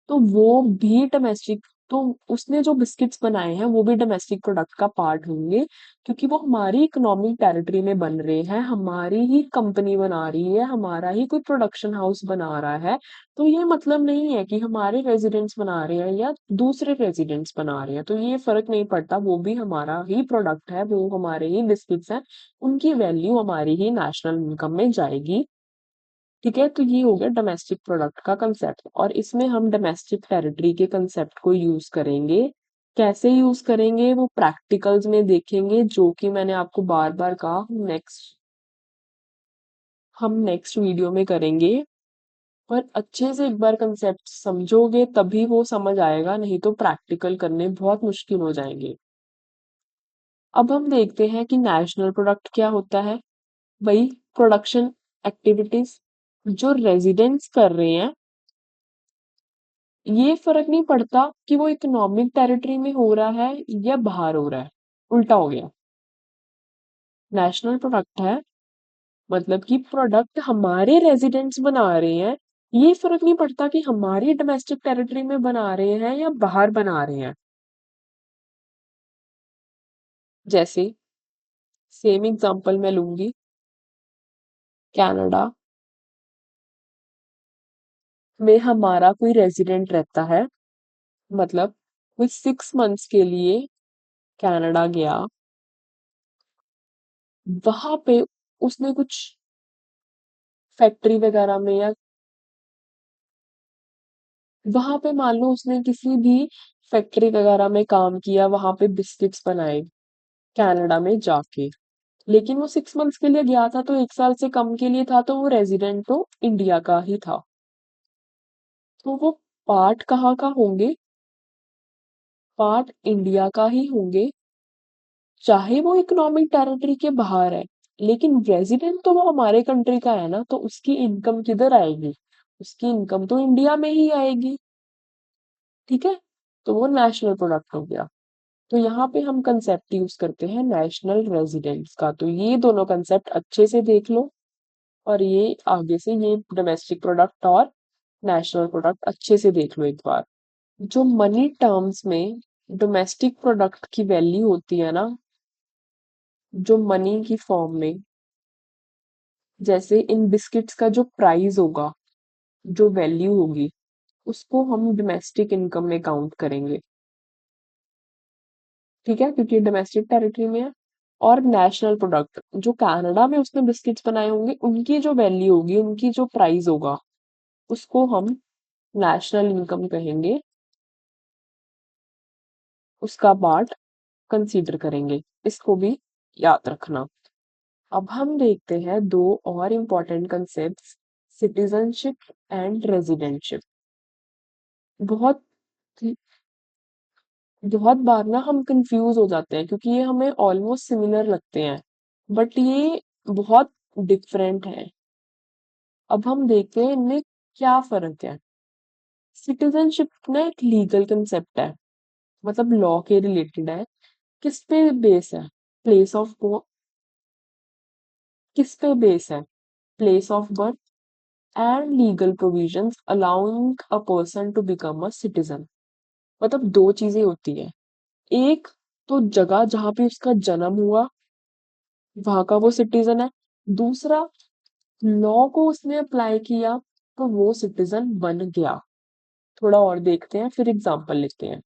तो वो भी डोमेस्टिक। तो उसने जो बिस्किट्स बनाए हैं वो भी डोमेस्टिक प्रोडक्ट का पार्ट होंगे क्योंकि वो हमारी इकोनॉमिक टेरिटरी में बन रहे हैं, हमारी ही कंपनी बना रही है, हमारा ही कोई प्रोडक्शन हाउस बना रहा है। तो ये मतलब नहीं है कि हमारे रेजिडेंट्स बना रहे हैं या दूसरे रेजिडेंट्स बना रहे हैं, तो ये फर्क नहीं पड़ता, वो भी हमारा ही प्रोडक्ट है, वो हमारे ही बिस्किट्स हैं। उनकी वैल्यू हमारी ही नेशनल इनकम में जाएगी। ठीक है, तो ये हो गया डोमेस्टिक प्रोडक्ट का कंसेप्ट और इसमें हम डोमेस्टिक टेरिटरी के कंसेप्ट को यूज करेंगे। कैसे यूज करेंगे वो प्रैक्टिकल्स में देखेंगे, जो कि मैंने आपको बार बार कहा हम नेक्स्ट वीडियो में करेंगे। और अच्छे से एक बार कंसेप्ट समझोगे तभी वो समझ आएगा, नहीं तो प्रैक्टिकल करने बहुत मुश्किल हो जाएंगे। अब हम देखते हैं कि नेशनल प्रोडक्ट क्या होता है। वही प्रोडक्शन एक्टिविटीज जो रेजिडेंट्स कर रहे हैं, ये फर्क नहीं पड़ता कि वो इकोनॉमिक टेरिटरी में हो रहा है या बाहर हो रहा है, उल्टा हो गया। नेशनल प्रोडक्ट है मतलब कि प्रोडक्ट हमारे रेजिडेंट्स बना रहे हैं, ये फर्क नहीं पड़ता कि हमारी डोमेस्टिक टेरिटरी में बना रहे हैं या बाहर बना रहे हैं। जैसे सेम एग्जांपल मैं लूंगी, कनाडा में हमारा कोई रेजिडेंट रहता है, मतलब कोई 6 मंथ्स के लिए कनाडा गया, वहां पे उसने कुछ फैक्ट्री वगैरह में या वहां पे मान लो उसने किसी भी फैक्ट्री वगैरह में काम किया, वहां पे बिस्किट्स बनाए कनाडा में जाके। लेकिन वो 6 मंथ्स के लिए गया था तो 1 साल से कम के लिए था, तो वो रेजिडेंट तो इंडिया का ही था। तो वो पार्ट कहाँ का होंगे? पार्ट इंडिया का ही होंगे, चाहे वो इकोनॉमिक टेरिटरी के बाहर है। लेकिन रेजिडेंट तो वो हमारे कंट्री का है ना, तो उसकी इनकम किधर आएगी? उसकी इनकम तो इंडिया में ही आएगी। ठीक है, तो वो नेशनल प्रोडक्ट हो गया। तो यहाँ पे हम कंसेप्ट यूज करते हैं नेशनल रेजिडेंस का, तो ये दोनों कंसेप्ट अच्छे से देख लो। और ये आगे से ये डोमेस्टिक प्रोडक्ट और नेशनल प्रोडक्ट अच्छे से देख लो एक बार। जो मनी टर्म्स में डोमेस्टिक प्रोडक्ट की वैल्यू होती है ना, जो मनी की फॉर्म में, जैसे इन बिस्किट्स का जो प्राइस होगा जो वैल्यू होगी उसको हम डोमेस्टिक इनकम में काउंट करेंगे। ठीक है, क्योंकि डोमेस्टिक टेरिटरी में है। और नेशनल प्रोडक्ट, जो कनाडा में उसने बिस्किट्स बनाए होंगे उनकी जो वैल्यू होगी, उनकी जो प्राइस होगा, उसको हम नेशनल इनकम कहेंगे। उसका पार्ट कंसीडर करेंगे। इसको भी याद रखना। अब हम देखते हैं दो और important concept, citizenship and residentship. बहुत बहुत बार ना हम कंफ्यूज हो जाते हैं क्योंकि ये हमें ऑलमोस्ट सिमिलर लगते हैं, बट ये बहुत डिफरेंट है। अब हम देखते हैं इनमें क्या फर्क है। सिटीजनशिप ना एक लीगल कंसेप्ट है, मतलब लॉ के रिलेटेड है। किस पे बेस है? प्लेस ऑफ किस पे बेस है? Place of birth and legal provisions allowing a person to become a citizen. मतलब दो चीजें होती है। एक तो जगह जहां पे उसका जन्म हुआ, वहां का वो सिटीजन है। दूसरा, लॉ को उसने अप्लाई किया तो वो सिटीजन बन गया। थोड़ा और देखते हैं, फिर एग्जांपल लेते हैं।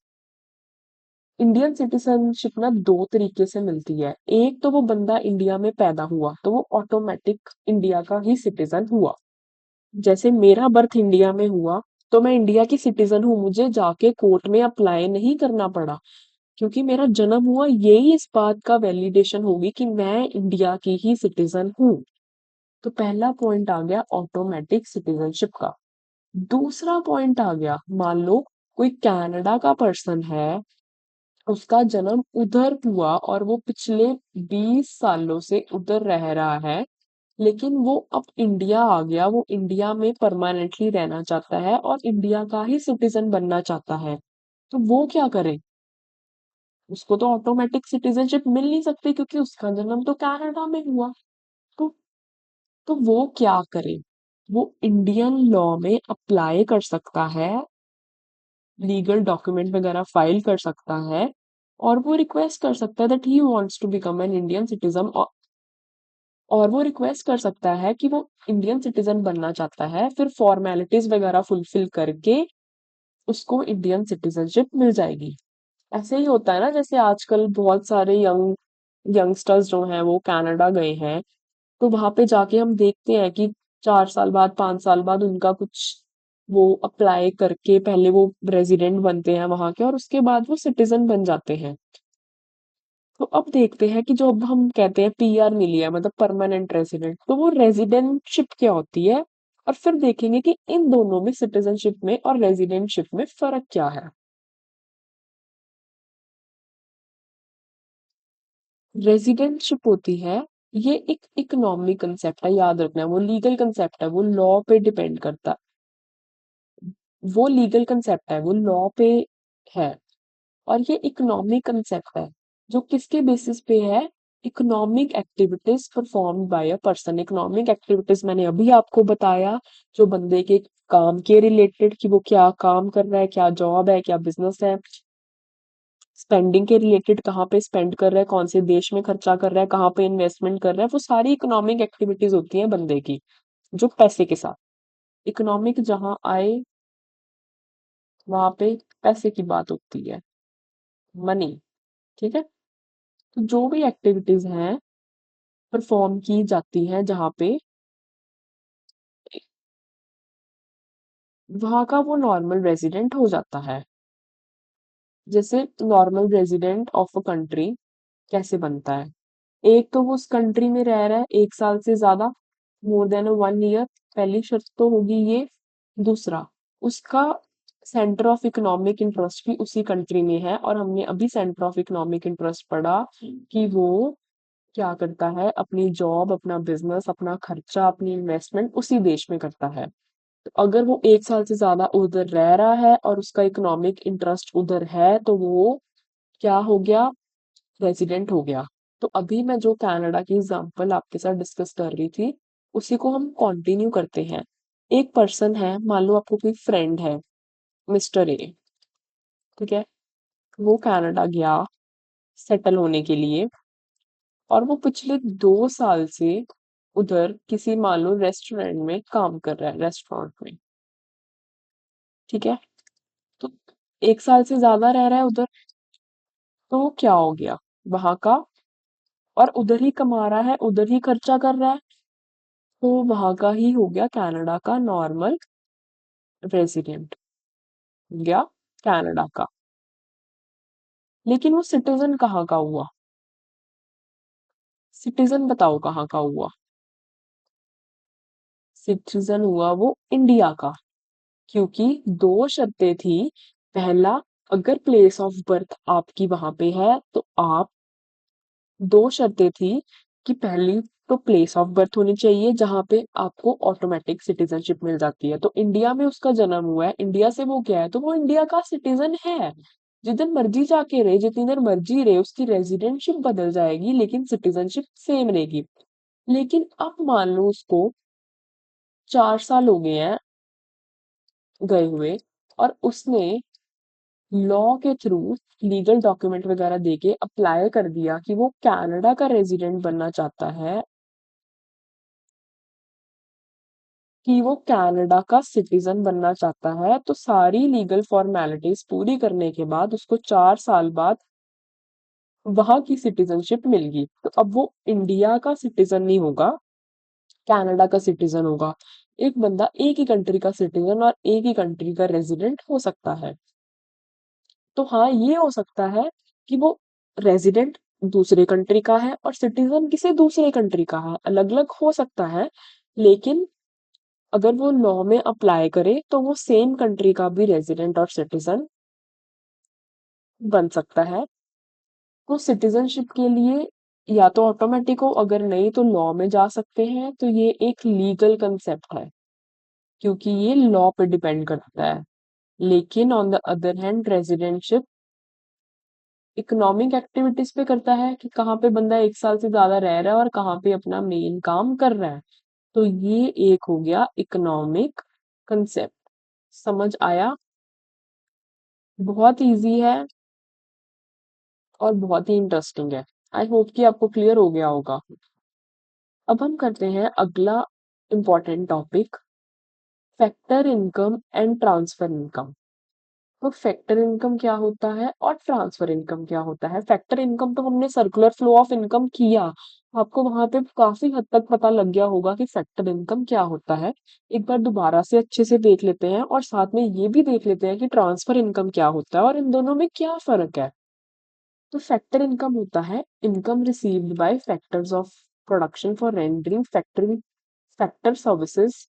इंडियन सिटीजनशिप ना दो तरीके से मिलती है। एक तो वो बंदा इंडिया में पैदा हुआ तो वो ऑटोमेटिक इंडिया का ही सिटीजन हुआ। जैसे मेरा बर्थ इंडिया में हुआ तो मैं इंडिया की सिटीजन हूँ, मुझे जाके कोर्ट में अप्लाई नहीं करना पड़ा। क्योंकि मेरा जन्म हुआ, यही इस बात का वैलिडेशन होगी कि मैं इंडिया की ही सिटीजन हूँ। तो पहला पॉइंट आ गया ऑटोमेटिक सिटीजनशिप का। दूसरा पॉइंट आ गया, मान लो कोई कनाडा का पर्सन है, उसका जन्म उधर हुआ और वो पिछले 20 सालों से उधर रह रहा है, लेकिन वो अब इंडिया आ गया, वो इंडिया में परमानेंटली रहना चाहता है और इंडिया का ही सिटीजन बनना चाहता है। तो वो क्या करे? उसको तो ऑटोमेटिक सिटीजनशिप मिल नहीं सकती क्योंकि उसका जन्म तो कनाडा में हुआ। तो तो वो क्या करे? वो इंडियन लॉ में अप्लाई कर सकता है, लीगल डॉक्यूमेंट वगैरह फाइल कर सकता है, और वो रिक्वेस्ट कर सकता है that he wants to become an Indian citizen. और वो रिक्वेस्ट कर सकता है कि वो इंडियन सिटीजन बनना चाहता है, फिर फॉर्मेलिटीज वगैरह फुलफिल करके उसको इंडियन सिटीजनशिप मिल जाएगी। ऐसे ही होता है ना, जैसे आजकल बहुत सारे यंगस्टर्स जो हैं वो कनाडा गए हैं, तो वहां पे जाके हम देखते हैं कि 4 साल बाद 5 साल बाद उनका कुछ वो अप्लाई करके पहले वो रेजिडेंट बनते हैं वहां के और उसके बाद वो सिटीजन बन जाते हैं। तो अब देखते हैं कि जो अब हम कहते हैं पीआर मिली है, मतलब परमानेंट रेजिडेंट, तो वो रेजिडेंटशिप क्या होती है। और फिर देखेंगे कि इन दोनों में, सिटीजनशिप में और रेजिडेंटशिप में, फर्क क्या है। रेजिडेंटशिप होती है, ये एक इकोनॉमिक कंसेप्ट है, याद रखना है, वो लीगल कंसेप्ट है, वो लॉ पे डिपेंड करता है। वो लीगल कंसेप्ट है, वो लॉ पे है। और ये इकोनॉमिक कंसेप्ट है, जो किसके बेसिस पे है? Economic activities performed by a person. Economic activities मैंने अभी आपको बताया, जो बंदे के काम के रिलेटेड, कि वो क्या काम कर रहा है, क्या जॉब है, क्या बिजनेस है। स्पेंडिंग के रिलेटेड, कहाँ पे स्पेंड कर रहा है, कौन से देश में खर्चा कर रहा है, कहाँ पे इन्वेस्टमेंट कर रहा है, वो सारी इकोनॉमिक एक्टिविटीज होती हैं बंदे की, जो पैसे के साथ। इकोनॉमिक जहाँ आए वहां पे पैसे की बात होती है, मनी। ठीक है। तो जो भी एक्टिविटीज हैं परफॉर्म की जाती हैं जहाँ पे, वहां का वो नॉर्मल रेजिडेंट हो जाता है। जैसे normal resident of a country कैसे बनता है? एक तो वो उस कंट्री में रह रहा है 1 साल से ज्यादा, मोर देन 1 ईयर, पहली शर्त तो होगी ये। दूसरा, उसका सेंटर ऑफ इकोनॉमिक इंटरेस्ट भी उसी कंट्री में है, और हमने अभी सेंटर ऑफ इकोनॉमिक इंटरेस्ट पढ़ा कि वो क्या करता है, अपनी जॉब, अपना बिजनेस, अपना खर्चा, अपनी इन्वेस्टमेंट उसी देश में करता है। तो अगर वो 1 साल से ज्यादा उधर रह रहा है और उसका इकोनॉमिक इंटरेस्ट उधर है, तो वो क्या हो गया? रेजिडेंट हो गया। तो अभी मैं जो कनाडा की एग्जांपल आपके साथ डिस्कस कर रही थी, उसी को हम कंटिन्यू करते हैं। एक पर्सन है, मान लो आपको कोई फ्रेंड है, मिस्टर ए। ठीक है। वो कनाडा गया सेटल होने के लिए, और वो पिछले 2 साल से उधर किसी मान लो रेस्टोरेंट में काम कर रहा है, रेस्टोरेंट में। ठीक है? तो 1 साल से ज़्यादा रह रहा है उधर, तो वो क्या हो गया? वहाँ का, और उधर ही कमा रहा है, उधर ही खर्चा कर रहा है, तो वहाँ का ही हो गया कनाडा का नॉर्मल रेज़िडेंट, हो गया कनाडा का। लेकिन वो सिटीज़न कहाँ का हुआ? सिटीज़न बताओ कहाँ का हुआ? सिटीज़न हुआ वो इंडिया का, क्योंकि 2 शर्तें थी। पहला, अगर प्लेस ऑफ बर्थ आपकी वहाँ पे है, तो आप 2 शर्तें थी कि पहली तो प्लेस ऑफ बर्थ होनी चाहिए जहाँ पे आपको ऑटोमेटिक सिटीजनशिप मिल जाती है। तो इंडिया में उसका जन्म हुआ है, इंडिया से वो गया है, तो वो इंडिया का सिटीजन है। जिधर मर्जी जाके रहे, जितनी देर मर्जी रहे, उसकी रेजिडेंटशिप बदल जाएगी लेकिन सिटीजनशिप सेम रहेगी। लेकिन अब मान लो उसको 4 साल हो गए हैं गए हुए, और उसने लॉ के थ्रू लीगल डॉक्यूमेंट वगैरह देके अप्लाई कर दिया कि वो कनाडा का रेजिडेंट बनना चाहता है, कि वो कनाडा का सिटीजन बनना चाहता है, तो सारी लीगल फॉर्मेलिटीज पूरी करने के बाद उसको 4 साल बाद वहां की सिटीजनशिप मिल गई। तो अब वो इंडिया का सिटीजन नहीं होगा, कनाडा का सिटीजन होगा। एक बंदा एक ही कंट्री का सिटीजन और एक ही कंट्री का रेजिडेंट हो सकता है। तो हाँ, ये हो सकता है कि वो रेजिडेंट दूसरे कंट्री का है और सिटीजन किसी दूसरे कंट्री का है, अलग अलग हो सकता है। लेकिन अगर वो लॉ में अप्लाई करे तो वो सेम कंट्री का भी रेजिडेंट और सिटीजन बन सकता है। तो सिटीजनशिप के लिए या तो ऑटोमेटिक हो, अगर नहीं तो लॉ में जा सकते हैं। तो ये एक लीगल कंसेप्ट है, क्योंकि ये लॉ पे डिपेंड करता है। लेकिन on the other hand residentship economic activities पे करता है कि कहाँ पे बंदा 1 साल से ज्यादा रह रहा है और कहाँ पे अपना मेन काम कर रहा है। तो ये एक हो गया इकोनॉमिक कंसेप्ट। समझ आया? बहुत इजी है और बहुत ही इंटरेस्टिंग है। आई होप कि आपको क्लियर हो गया होगा। अब हम करते हैं अगला important topic, factor income and transfer income. तो फैक्टर इनकम क्या होता है और ट्रांसफर इनकम क्या होता है? फैक्टर इनकम तो हमने सर्कुलर फ्लो ऑफ इनकम किया, आपको वहां पे काफी हद तक पता लग गया होगा कि फैक्टर इनकम क्या होता है। एक बार दोबारा से अच्छे से देख लेते हैं और साथ में ये भी देख लेते हैं कि ट्रांसफर इनकम क्या होता है और इन दोनों में क्या फर्क है। तो फैक्टर इनकम होता है income received by factors of production for rendering factor services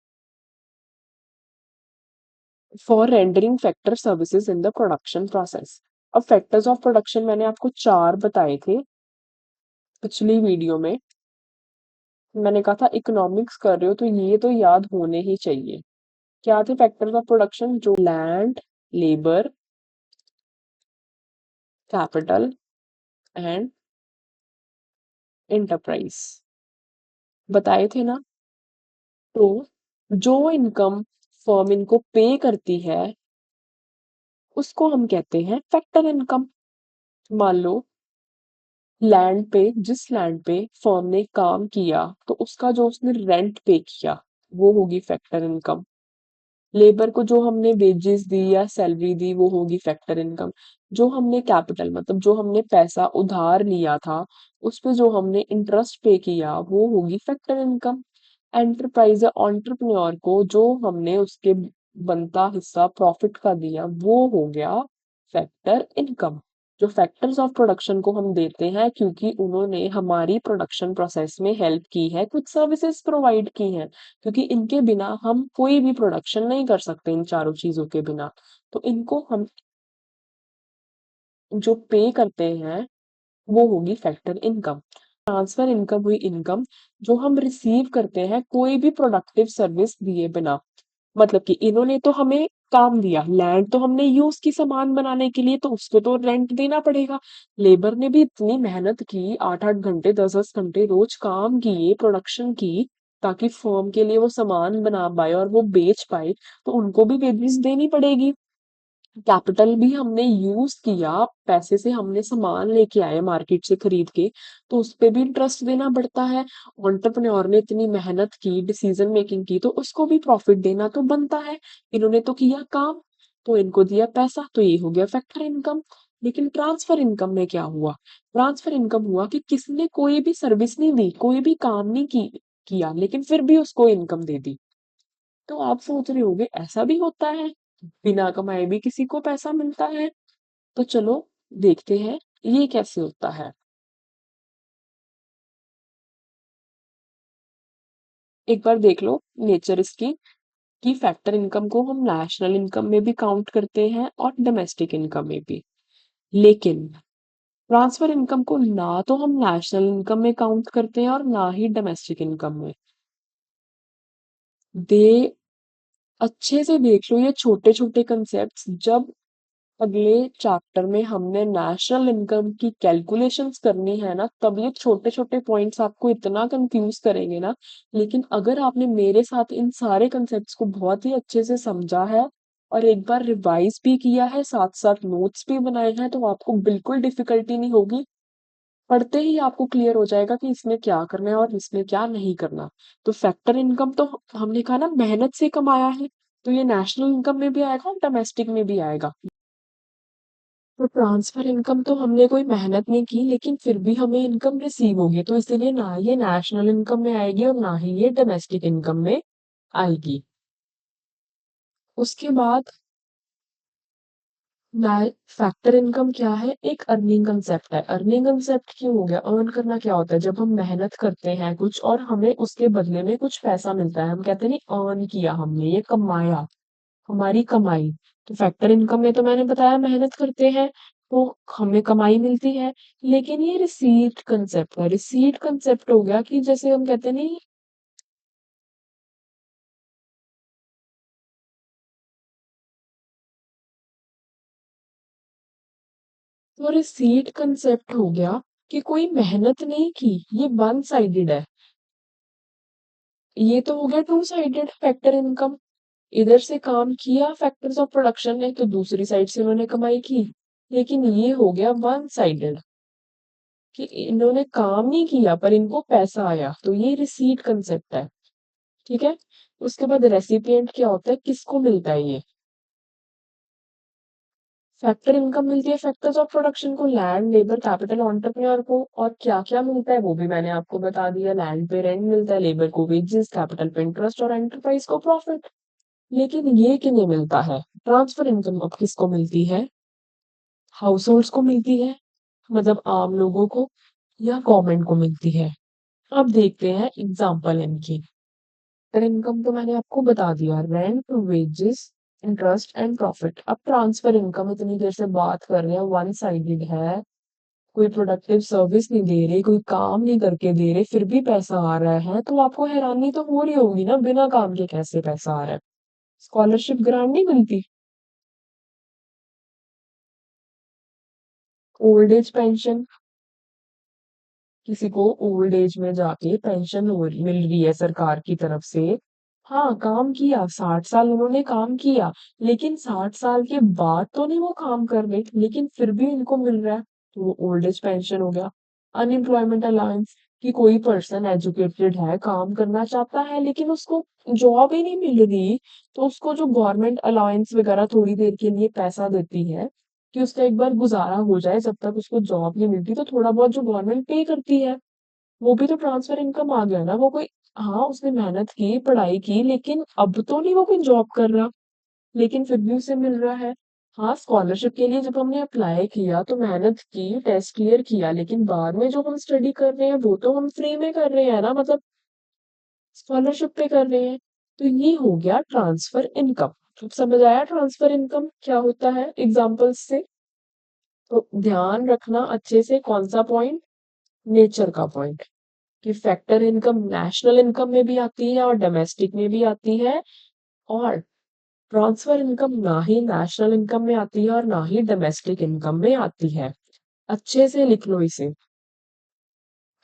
factor services in the production process. अब फैक्टर्स ऑफ प्रोडक्शन मैंने आपको 4 बताए थे पिछली वीडियो में। मैंने कहा था इकोनॉमिक्स कर रहे हो तो ये तो याद होने ही चाहिए। क्या थे फैक्टर्स ऑफ प्रोडक्शन? जो land, labour, capital and enterprise बताए थे ना। तो जो इनकम फर्म इनको पे करती है उसको हम कहते हैं फैक्टर इनकम। मान लो जिस लैंड पे फर्म ने काम किया, तो उसका जो उसने रेंट पे किया वो होगी फैक्टर इनकम। लेबर को जो हमने वेजेस दी या सैलरी दी वो होगी फैक्टर इनकम। जो हमने कैपिटल मतलब जो हमने पैसा उधार लिया था उस पे जो हमने इंटरेस्ट पे किया वो होगी फैक्टर इनकम। एंटरप्राइज या एंटरप्रेन्योर को जो हमने उसके बनता हिस्सा प्रॉफिट का दिया वो हो गया फैक्टर इनकम। जो फैक्टर्स ऑफ प्रोडक्शन को हम देते हैं क्योंकि उन्होंने हमारी प्रोडक्शन प्रोसेस में हेल्प की है, कुछ सर्विसेज प्रोवाइड की हैं, क्योंकि इनके बिना हम कोई भी प्रोडक्शन नहीं कर सकते, इन चारों चीजों के बिना। तो इनको हम जो पे करते हैं वो होगी फैक्टर इनकम। ट्रांसफर इनकम हुई इनकम जो हम रिसीव करते हैं कोई भी प्रोडक्टिव सर्विस दिए बिना। मतलब कि इन्होंने तो हमें काम दिया, लैंड तो हमने यूज की सामान बनाने के लिए, तो उसको तो रेंट देना पड़ेगा। लेबर ने भी इतनी मेहनत की, 8-8 घंटे 10-10 घंटे रोज काम किए, प्रोडक्शन की, ताकि फर्म के लिए वो सामान बना पाए और वो बेच पाए, तो उनको भी वेजेस देनी पड़ेगी। कैपिटल भी हमने यूज किया, पैसे से हमने सामान लेके आए मार्केट से खरीद के, तो उस पे भी इंटरेस्ट देना पड़ता है। एंटरप्रेन्योर ने इतनी मेहनत की, डिसीजन मेकिंग की, तो उसको भी प्रॉफिट देना तो बनता है। इन्होंने तो किया काम, तो इनको दिया पैसा, तो ये हो गया फैक्टर इनकम। लेकिन ट्रांसफर इनकम में क्या हुआ? ट्रांसफर इनकम हुआ कि किसने कोई भी सर्विस नहीं दी, कोई भी काम नहीं किया, लेकिन फिर भी उसको इनकम दे दी। तो आप सोच रहे होगे ऐसा भी होता है, बिना कमाए भी किसी को पैसा मिलता है? तो चलो देखते हैं ये कैसे होता है। एक बार देख लो नेचर इसकी, कि फैक्टर इनकम को हम नेशनल इनकम में भी काउंट करते हैं और डोमेस्टिक इनकम में भी। लेकिन ट्रांसफर इनकम को ना तो हम नेशनल इनकम में काउंट करते हैं और ना ही डोमेस्टिक इनकम में। दे अच्छे से देख लो ये छोटे छोटे कंसेप्ट्स। जब अगले चैप्टर में हमने नेशनल इनकम की कैलकुलेशंस करनी है ना, तब ये छोटे छोटे पॉइंट्स आपको इतना कंफ्यूज करेंगे ना। लेकिन अगर आपने मेरे साथ इन सारे कंसेप्ट्स को बहुत ही अच्छे से समझा है और एक बार रिवाइज भी किया है, साथ साथ नोट्स भी बनाए हैं, तो आपको बिल्कुल डिफिकल्टी नहीं होगी। पढ़ते ही आपको क्लियर हो जाएगा कि इसमें क्या करना है और इसमें क्या नहीं करना। तो फैक्टर इनकम तो हमने कहा ना मेहनत से कमाया है, तो ये नेशनल इनकम में भी आएगा और डोमेस्टिक में भी आएगा। तो ट्रांसफर इनकम तो हमने कोई मेहनत नहीं की, लेकिन फिर भी हमें इनकम रिसीव होगी, तो इसीलिए ना ये नेशनल इनकम में आएगी और ना ही ये डोमेस्टिक इनकम में आएगी। उसके बाद फैक्टर इनकम क्या है? एक अर्निंग कंसेप्ट है। अर्निंग कंसेप्ट क्यों हो गया? अर्न करना क्या होता है? जब हम मेहनत करते हैं कुछ और हमें उसके बदले में कुछ पैसा मिलता है, हम कहते हैं नहीं अर्न किया हमने, ये कमाया, हमारी कमाई। तो फैक्टर इनकम में तो मैंने बताया मेहनत करते हैं तो हमें कमाई मिलती है। लेकिन ये रिसीट कंसेप्ट है। रिसीट कंसेप्ट हो गया कि जैसे हम कहते हैं नहीं, तो रिसीट कंसेप्ट हो गया कि कोई मेहनत नहीं की, ये वन साइडेड है। ये तो हो गया टू साइडेड फैक्टर इनकम। इधर से काम किया फैक्टर्स ऑफ प्रोडक्शन ने, तो दूसरी साइड से उन्होंने कमाई की। लेकिन ये हो गया वन साइडेड, कि इन्होंने काम नहीं किया पर इनको पैसा आया, तो ये रिसीट कंसेप्ट है। ठीक है। उसके बाद रेसिपिएंट क्या होता है, किसको मिलता है ये? फैक्टर इनकम मिलती है फैक्टर्स ऑफ प्रोडक्शन को, लैंड लेबर कैपिटल एंटरप्रेन्योर को। और क्या क्या मिलता है वो भी मैंने आपको बता दिया। लैंड पे रेंट मिलता है, लेबर को वेजेस, कैपिटल पे इंटरेस्ट और एंटरप्राइज को प्रॉफिट। लेकिन ये किन्हें मिलता है? ट्रांसफर इनकम अब किसको मिलती है? हाउस होल्ड्स को मिलती है, मतलब आम लोगों को, या गवर्नमेंट को मिलती है। अब देखते हैं एग्जांपल इनकी। इनकम तो मैंने आपको बता दिया, rent, wages, interest and profit. अब ट्रांसफर इनकम इतनी देर से बात कर रहे हैं, वन साइडेड है, कोई प्रोडक्टिव सर्विस नहीं दे रहे, कोई काम नहीं करके दे रहे, फिर भी पैसा आ रहा है, तो आपको हैरानी तो हो रही होगी ना, बिना काम के कैसे पैसा आ रहा है? स्कॉलरशिप ग्रांट नहीं मिलती, ओल्ड एज पेंशन, किसी को ओल्ड एज में जाके पेंशन मिल रही है सरकार की तरफ से। हाँ काम किया, 60 साल उन्होंने काम किया, लेकिन 60 साल के बाद तो नहीं वो काम कर रहे, लेकिन फिर भी इनको मिल रहा है, तो वो ओल्ड एज पेंशन हो गया। अनएम्प्लॉयमेंट अलाउंस, कि कोई पर्सन एजुकेटेड है, काम करना चाहता है, लेकिन उसको जॉब ही नहीं मिल रही, तो उसको जो गवर्नमेंट अलाउंस वगैरह थोड़ी देर के लिए पैसा देती है कि उसका एक बार गुजारा हो जाए, जब तक उसको जॉब नहीं मिलती, तो थोड़ा बहुत जो गवर्नमेंट पे करती है, वो भी तो ट्रांसफर इनकम आ गया ना। वो कोई, हाँ उसने मेहनत की, पढ़ाई की, लेकिन अब तो नहीं वो कोई जॉब कर रहा, लेकिन फिर भी उसे मिल रहा है। हाँ स्कॉलरशिप के लिए जब हमने अप्लाई किया तो मेहनत की, टेस्ट क्लियर किया, लेकिन बाद में जो हम स्टडी कर रहे हैं वो तो हम फ्री में कर रहे हैं ना, मतलब स्कॉलरशिप पे कर रहे हैं। तो ये हो गया ट्रांसफर इनकम। तो समझ आया ट्रांसफर इनकम क्या होता है एग्जाम्पल्स से? तो ध्यान रखना अच्छे से, कौन सा पॉइंट? नेचर का पॉइंट, कि फैक्टर इनकम नेशनल इनकम में भी आती है और डोमेस्टिक में भी आती है, और ट्रांसफर इनकम ना ही नेशनल इनकम में आती है और ना ही डोमेस्टिक इनकम में आती है। अच्छे से लिख लो इसे।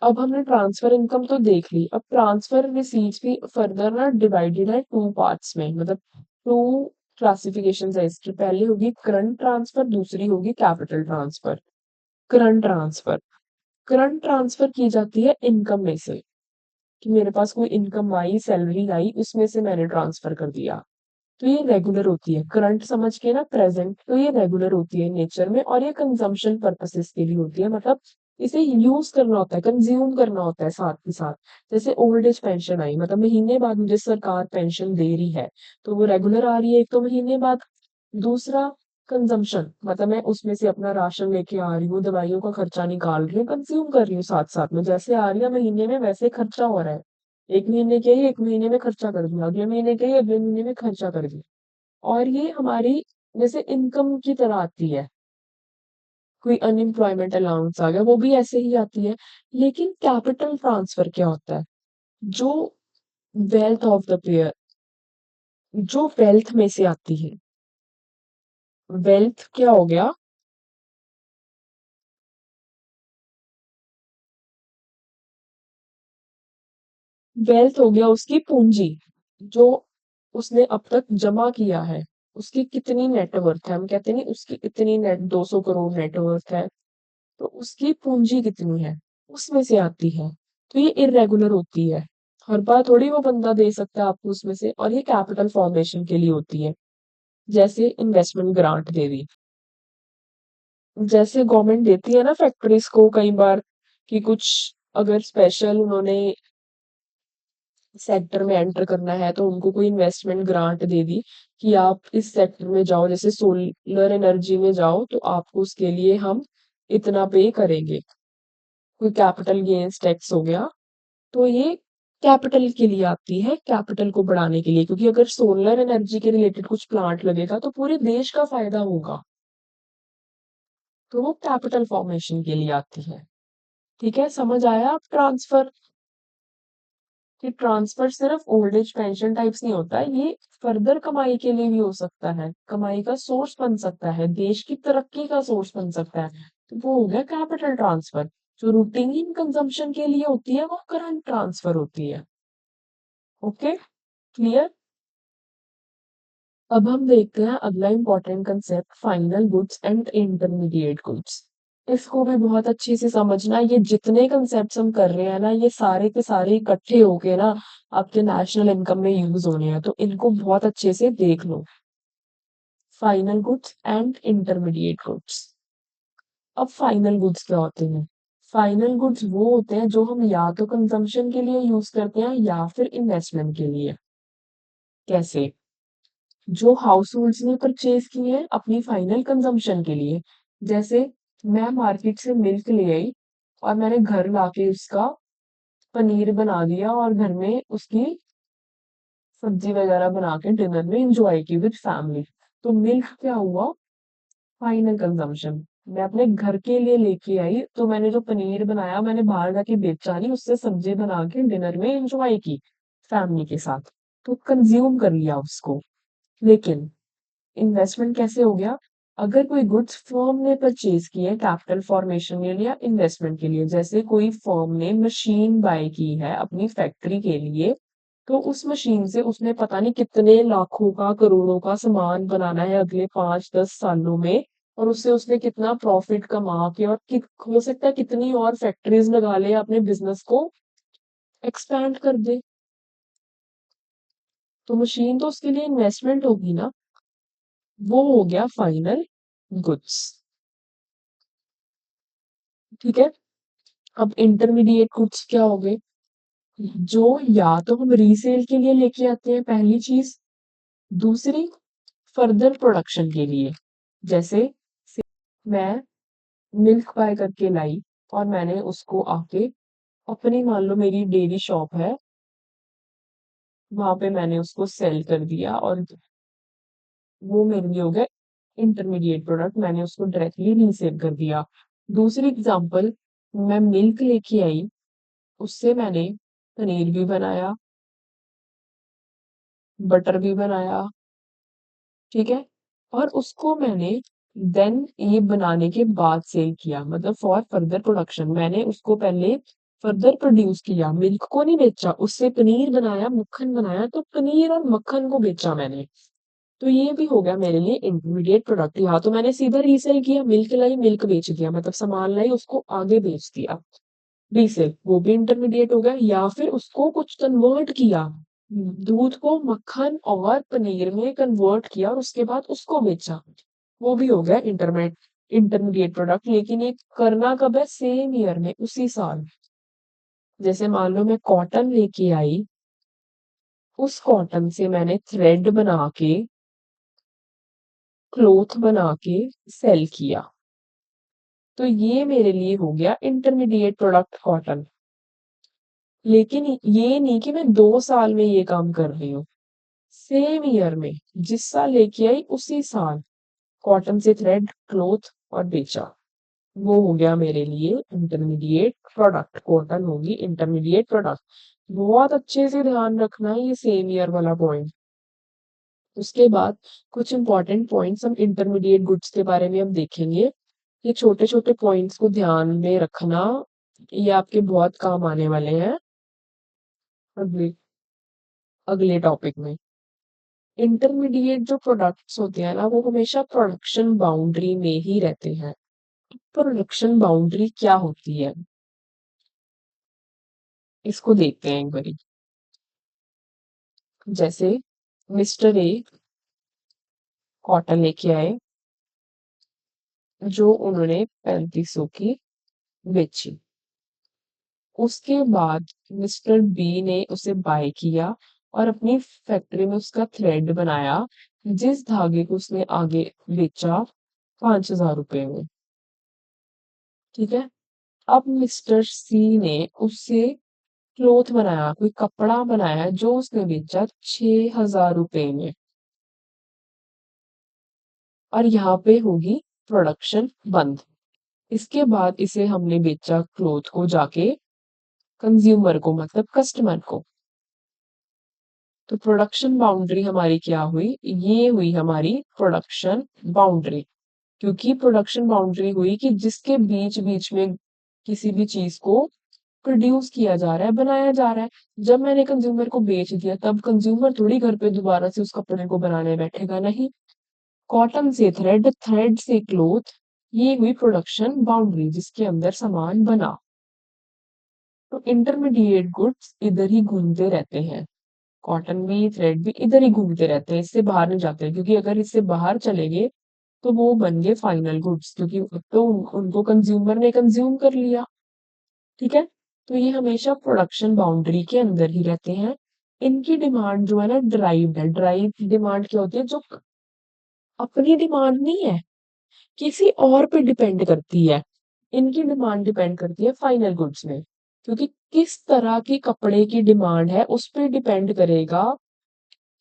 अब हमने ट्रांसफर इनकम तो देख ली, अब ट्रांसफर रिसीट्स भी फर्दर ना डिवाइडेड है टू पार्ट्स में, मतलब टू क्लासिफिकेशन है इसकी। पहली होगी करंट ट्रांसफर, दूसरी होगी capital transfer. Current transfer, current transfer की जाती है इनकम में से, कि मेरे पास कोई इनकम आई, सैलरी आई, उसमें से मैंने ट्रांसफर कर दिया। तो ये रेगुलर होती है। करंट समझ के ना, प्रेजेंट, तो ये रेगुलर होती है नेचर में, और ये कंजम्पशन पर्पसेस के लिए होती है, मतलब इसे यूज करना होता है, कंज्यूम करना होता है साथ के साथ। जैसे ओल्ड एज पेंशन आई, मतलब महीने बाद मुझे सरकार पेंशन दे रही है, तो वो रेगुलर आ रही है एक तो महीने बाद। दूसरा, कंजम्पशन, मतलब मैं उसमें से अपना राशन लेके आ रही हूँ, दवाइयों का खर्चा निकाल रही हूँ, कंज्यूम कर रही हूँ साथ साथ में, जैसे आ रही है महीने में वैसे खर्चा हो रहा है। एक महीने के ही एक महीने में खर्चा कर दिया, अगले महीने के ही अगले महीने में खर्चा कर दिया। और ये हमारी जैसे इनकम की तरह आती है। कोई अनएम्प्लॉयमेंट अलाउंस आ गया, वो भी ऐसे ही आती है। लेकिन कैपिटल ट्रांसफर क्या होता है? जो वेल्थ ऑफ द पेयर, जो वेल्थ में से आती है। वेल्थ क्या हो गया? वेल्थ हो गया उसकी पूंजी, जो उसने अब तक जमा किया है। उसकी कितनी नेटवर्थ है, हम कहते नहीं उसकी इतनी नेट 200 करोड़ नेटवर्थ है, तो उसकी पूंजी कितनी है, उसमें से आती है। तो ये इरेगुलर होती है, हर बार थोड़ी वो बंदा दे सकता है आपको उसमें से, और ये कैपिटल फॉर्मेशन के लिए होती है। जैसे इन्वेस्टमेंट ग्रांट दे दी, जैसे गवर्नमेंट देती है ना फैक्ट्रीज को कई बार, कि कुछ अगर स्पेशल उन्होंने सेक्टर में एंटर करना है तो उनको कोई इन्वेस्टमेंट ग्रांट दे दी, कि आप इस सेक्टर में जाओ, जैसे सोलर एनर्जी में जाओ, तो आपको उसके लिए हम इतना पे करेंगे। कोई कैपिटल गेन्स टैक्स हो गया, तो ये कैपिटल के लिए आती है, कैपिटल को बढ़ाने के लिए, क्योंकि अगर सोलर एनर्जी के रिलेटेड कुछ प्लांट लगेगा तो पूरे देश का फायदा होगा। तो वो कैपिटल फॉर्मेशन के लिए आती है। ठीक है, समझ आया अब ट्रांसफर? कि ट्रांसफर सिर्फ ओल्ड एज पेंशन टाइप्स नहीं होता है, ये फर्दर कमाई के लिए भी हो सकता है, कमाई का सोर्स बन सकता है, देश की तरक्की का सोर्स बन सकता है। तो वो हो गया कैपिटल ट्रांसफर। जो रूटीन कंजम्पशन के लिए होती है वो करंट ट्रांसफर होती है। Okay, clear? अब हम देखते हैं अगला important concept, final goods and intermediate goods. इसको भी बहुत अच्छे से समझना, ये जितने कंसेप्ट्स हम कर रहे हैं ना, ये सारे के सारे इकट्ठे होके ना आपके नेशनल इनकम में यूज होने हैं, तो इनको बहुत अच्छे से देख लो। Final goods and intermediate goods. अब फाइनल गुड्स क्या होते हैं? फाइनल गुड्स वो होते हैं जो हम या तो कंजम्पशन के लिए यूज करते हैं या फिर इन्वेस्टमेंट के लिए। कैसे? जो हाउस होल्ड्स ने परचेज किए हैं अपनी फाइनल कंजम्पशन के लिए। जैसे मैं मार्केट से मिल्क ले आई और मैंने घर लाके उसका पनीर बना दिया और घर में उसकी सब्जी वगैरह बना के डिनर में इंजॉय की विद फैमिली। तो मिल्क क्या हुआ? Final consumption. मैं अपने घर के लिए लेके आई, तो मैंने जो पनीर बनाया मैंने बाहर जाके बेचा नहीं, उससे सब्जी बना के डिनर में इंजॉय की फैमिली के साथ, तो कंज्यूम कर लिया उसको। लेकिन इन्वेस्टमेंट कैसे हो गया? अगर कोई गुड्स फर्म ने परचेज की है कैपिटल फॉर्मेशन के लिए या इन्वेस्टमेंट के लिए, जैसे कोई फर्म ने मशीन बाय की है अपनी फैक्ट्री के लिए, तो उस मशीन से उसने पता नहीं कितने लाखों का करोड़ों का सामान बनाना है अगले 5-10 सालों में, और उससे उसने कितना प्रॉफिट कमा के, और हो सकता है कितनी और फैक्ट्रीज लगा ले, अपने बिजनेस को एक्सपैंड कर दे। तो मशीन तो उसके लिए इन्वेस्टमेंट होगी ना, वो हो गया फाइनल गुड्स। ठीक है, अब इंटरमीडिएट गुड्स क्या हो गए? जो या तो हम रीसेल के लिए लेके आते हैं, पहली चीज। दूसरी, फर्दर प्रोडक्शन के लिए। जैसे मैं मिल्क बाय करके लाई और मैंने उसको आके अपनी, मान लो मेरी डेयरी शॉप है, वहां पे मैंने उसको सेल कर दिया, और वो मेरे लिए हो गया इंटरमीडिएट प्रोडक्ट, मैंने उसको डायरेक्टली रीसेल कर दिया। दूसरी एग्जांपल, मैं मिल्क लेके आई, उससे मैंने पनीर भी बनाया, बटर भी बनाया, ठीक है, और उसको मैंने देन ये बनाने के बाद सेल किया, मतलब फॉर फर्दर प्रोडक्शन, मैंने उसको पहले फर्दर प्रोड्यूस किया, मिल्क को नहीं बेचा, उससे पनीर बनाया, मक्खन बनाया, तो पनीर और मक्खन को बेचा मैंने। तो ये भी हो गया मेरे लिए इंटरमीडिएट प्रोडक्ट। या तो मैंने सीधा रीसेल किया, मिल्क लाई मिल्क बेच दिया, मतलब सामान लाई उसको आगे बेच दिया, रीसेल, वो भी इंटरमीडिएट हो गया। या फिर उसको कुछ कन्वर्ट किया, दूध को मक्खन और पनीर में कन्वर्ट किया और उसके बाद उसको बेचा। वो भी हो गया इंटरमीडिएट प्रोडक्ट। लेकिन ये करना कब है? सेम ईयर में, उसी साल। जैसे मान लो मैं कॉटन लेके आई, उस कॉटन से मैंने थ्रेड बना के, क्लोथ बना के सेल किया, तो ये मेरे लिए हो गया इंटरमीडिएट प्रोडक्ट कॉटन। लेकिन ये नहीं कि मैं 2 साल में ये काम कर रही हूँ। सेम ईयर में, जिस साल लेके आई उसी साल कॉटन से थ्रेड, क्लोथ और बेचा। वो हो गया मेरे लिए इंटरमीडिएट प्रोडक्ट। कॉटन होगी इंटरमीडिएट प्रोडक्ट। बहुत अच्छे से ध्यान रखना है ये सेम ईयर वाला पॉइंट। उसके बाद कुछ इंपॉर्टेंट पॉइंट्स हम इंटरमीडिएट गुड्स के बारे में अब देखेंगे। ये छोटे छोटे पॉइंट्स को ध्यान में रखना, ये आपके बहुत काम आने वाले हैं अगले अगले टॉपिक में। इंटरमीडिएट जो प्रोडक्ट्स होते हैं ना, वो हमेशा प्रोडक्शन बाउंड्री में ही रहते हैं। प्रोडक्शन बाउंड्री क्या होती है, इसको देखते हैं एक बारी। जैसे मिस्टर ए कॉटन लेके आए, जो उन्होंने 3500 की बेची। उसके बाद मिस्टर बी ने उसे बाय किया और अपनी फैक्ट्री में उसका थ्रेड बनाया, जिस धागे को उसने आगे बेचा 5000 रुपए में। ठीक है। अब मिस्टर सी ने उससे क्लोथ बनाया, कोई कपड़ा बनाया, जो उसने बेचा 6000 रुपए में। और यहाँ पे होगी प्रोडक्शन बंद। इसके बाद इसे हमने बेचा क्लोथ को जाके कंज्यूमर को, मतलब कस्टमर को। तो प्रोडक्शन बाउंड्री हमारी क्या हुई? ये हुई हमारी प्रोडक्शन बाउंड्री। क्योंकि प्रोडक्शन बाउंड्री हुई कि जिसके बीच बीच में किसी भी चीज को प्रोड्यूस किया जा रहा है, बनाया जा रहा है। जब मैंने कंज्यूमर को बेच दिया, तब कंज्यूमर थोड़ी घर पे दोबारा से उस कपड़े को बनाने बैठेगा, नहीं। कॉटन से थ्रेड, थ्रेड से क्लोथ, ये हुई प्रोडक्शन बाउंड्री जिसके अंदर सामान बना। तो इंटरमीडिएट गुड्स इधर ही घूमते रहते हैं। कॉटन भी, थ्रेड भी इधर ही घूमते रहते हैं, इससे बाहर नहीं जाते हैं। क्योंकि अगर इससे बाहर चले गए तो वो बन गए फाइनल गुड्स, क्योंकि तो उनको कंज्यूमर ने कंज्यूम कर लिया। ठीक है। तो ये हमेशा प्रोडक्शन बाउंड्री के अंदर ही रहते हैं। इनकी डिमांड जो है ना, ड्राइव्ड है। ड्राइव डिमांड क्या होती है? जो अपनी डिमांड नहीं है, किसी और पे डिपेंड करती है। इनकी डिमांड डिपेंड करती है फाइनल गुड्स में। क्योंकि किस तरह की कपड़े की डिमांड है उस पे डिपेंड करेगा,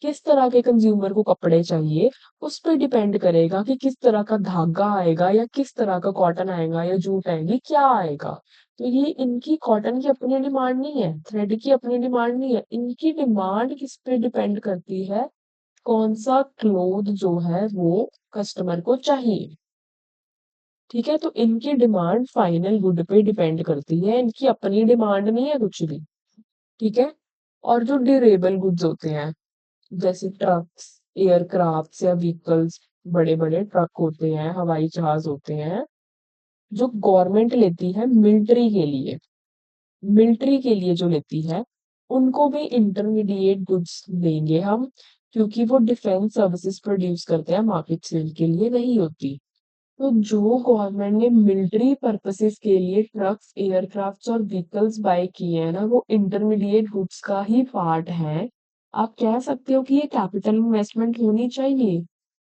किस तरह के कंज्यूमर को कपड़े चाहिए उस पे डिपेंड करेगा कि किस तरह का धागा आएगा, या किस तरह का कॉटन आएगा, या जूट आएगी, क्या आएगा। तो ये इनकी कॉटन की अपनी डिमांड नहीं है, थ्रेड की अपनी डिमांड नहीं है। इनकी डिमांड किस पे डिपेंड करती है? कौन सा क्लोथ जो है वो कस्टमर को चाहिए। ठीक है। तो इनकी डिमांड फाइनल गुड पे डिपेंड करती है, इनकी अपनी डिमांड नहीं है कुछ भी। ठीक है। और जो ड्यूरेबल गुड्स होते हैं, जैसे ट्रक्स, एयरक्राफ्ट या व्हीकल्स, बड़े बड़े ट्रक होते हैं, हवाई जहाज होते हैं, जो गवर्नमेंट लेती है मिलिट्री के लिए जो लेती है, उनको भी इंटरमीडिएट गुड्स देंगे हम। क्योंकि वो डिफेंस सर्विसेज प्रोड्यूस करते हैं, मार्केट सेल के लिए नहीं होती। तो जो गवर्नमेंट ने मिलिट्री पर्पसेस के लिए ट्रक्स, एयरक्राफ्ट्स और व्हीकल्स बाय किए हैं ना, वो इंटरमीडिएट गुड्स का ही पार्ट है। आप कह सकते हो कि ये कैपिटल इन्वेस्टमेंट होनी चाहिए,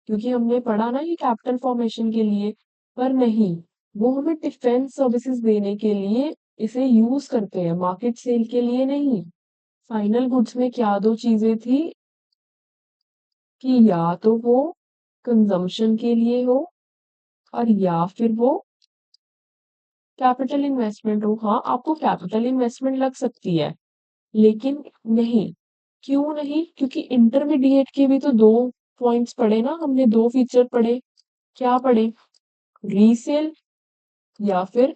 क्योंकि हमने पढ़ा ना ये कैपिटल फॉर्मेशन के लिए। पर नहीं, वो हमें डिफेंस सर्विसेज देने के लिए इसे यूज करते हैं, मार्केट सेल के लिए नहीं। फाइनल गुड्स में क्या दो चीजें थी कि या तो वो कंजम्पशन के लिए हो, और या फिर वो कैपिटल इन्वेस्टमेंट हो। हाँ, आपको कैपिटल इन्वेस्टमेंट लग सकती है, लेकिन नहीं। क्यों नहीं? क्योंकि इंटरमीडिएट के भी तो दो पॉइंट्स पढ़े ना हमने, दो फीचर पढ़े। क्या पढ़े? रीसेल या फिर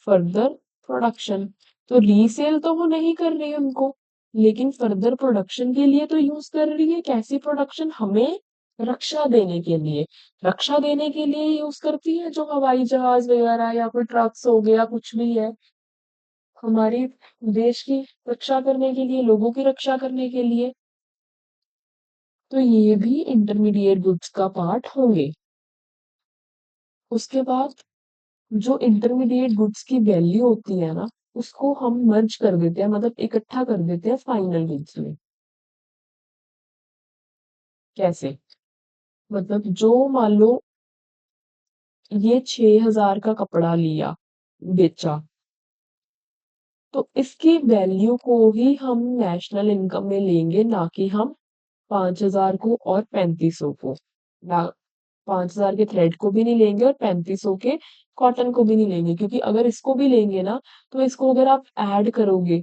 फर्दर प्रोडक्शन। तो रीसेल तो वो नहीं कर रही उनको, लेकिन फर्दर प्रोडक्शन के लिए तो यूज कर रही है। कैसी प्रोडक्शन? हमें रक्षा देने के लिए। रक्षा देने के लिए यूज करती है, जो हवाई जहाज वगैरह या कोई ट्रक्स हो गया, कुछ भी है। हमारे देश की रक्षा करने के लिए, लोगों की रक्षा करने के लिए। तो ये भी इंटरमीडिएट गुड्स का पार्ट होंगे। उसके बाद जो इंटरमीडिएट गुड्स की वैल्यू होती है ना, उसको हम मर्ज कर देते हैं, मतलब इकट्ठा कर देते हैं फाइनल गुड्स में। कैसे? मतलब जो मान लो ये 6,000 का कपड़ा लिया, बेचा, तो इसकी वैल्यू को ही हम नेशनल इनकम में लेंगे, ना कि हम 5,000 को और 3500 को। ना, 5,000 के थ्रेड को भी नहीं लेंगे और 3500 के कॉटन को भी नहीं लेंगे, क्योंकि अगर इसको भी लेंगे ना, तो इसको अगर आप ऐड करोगे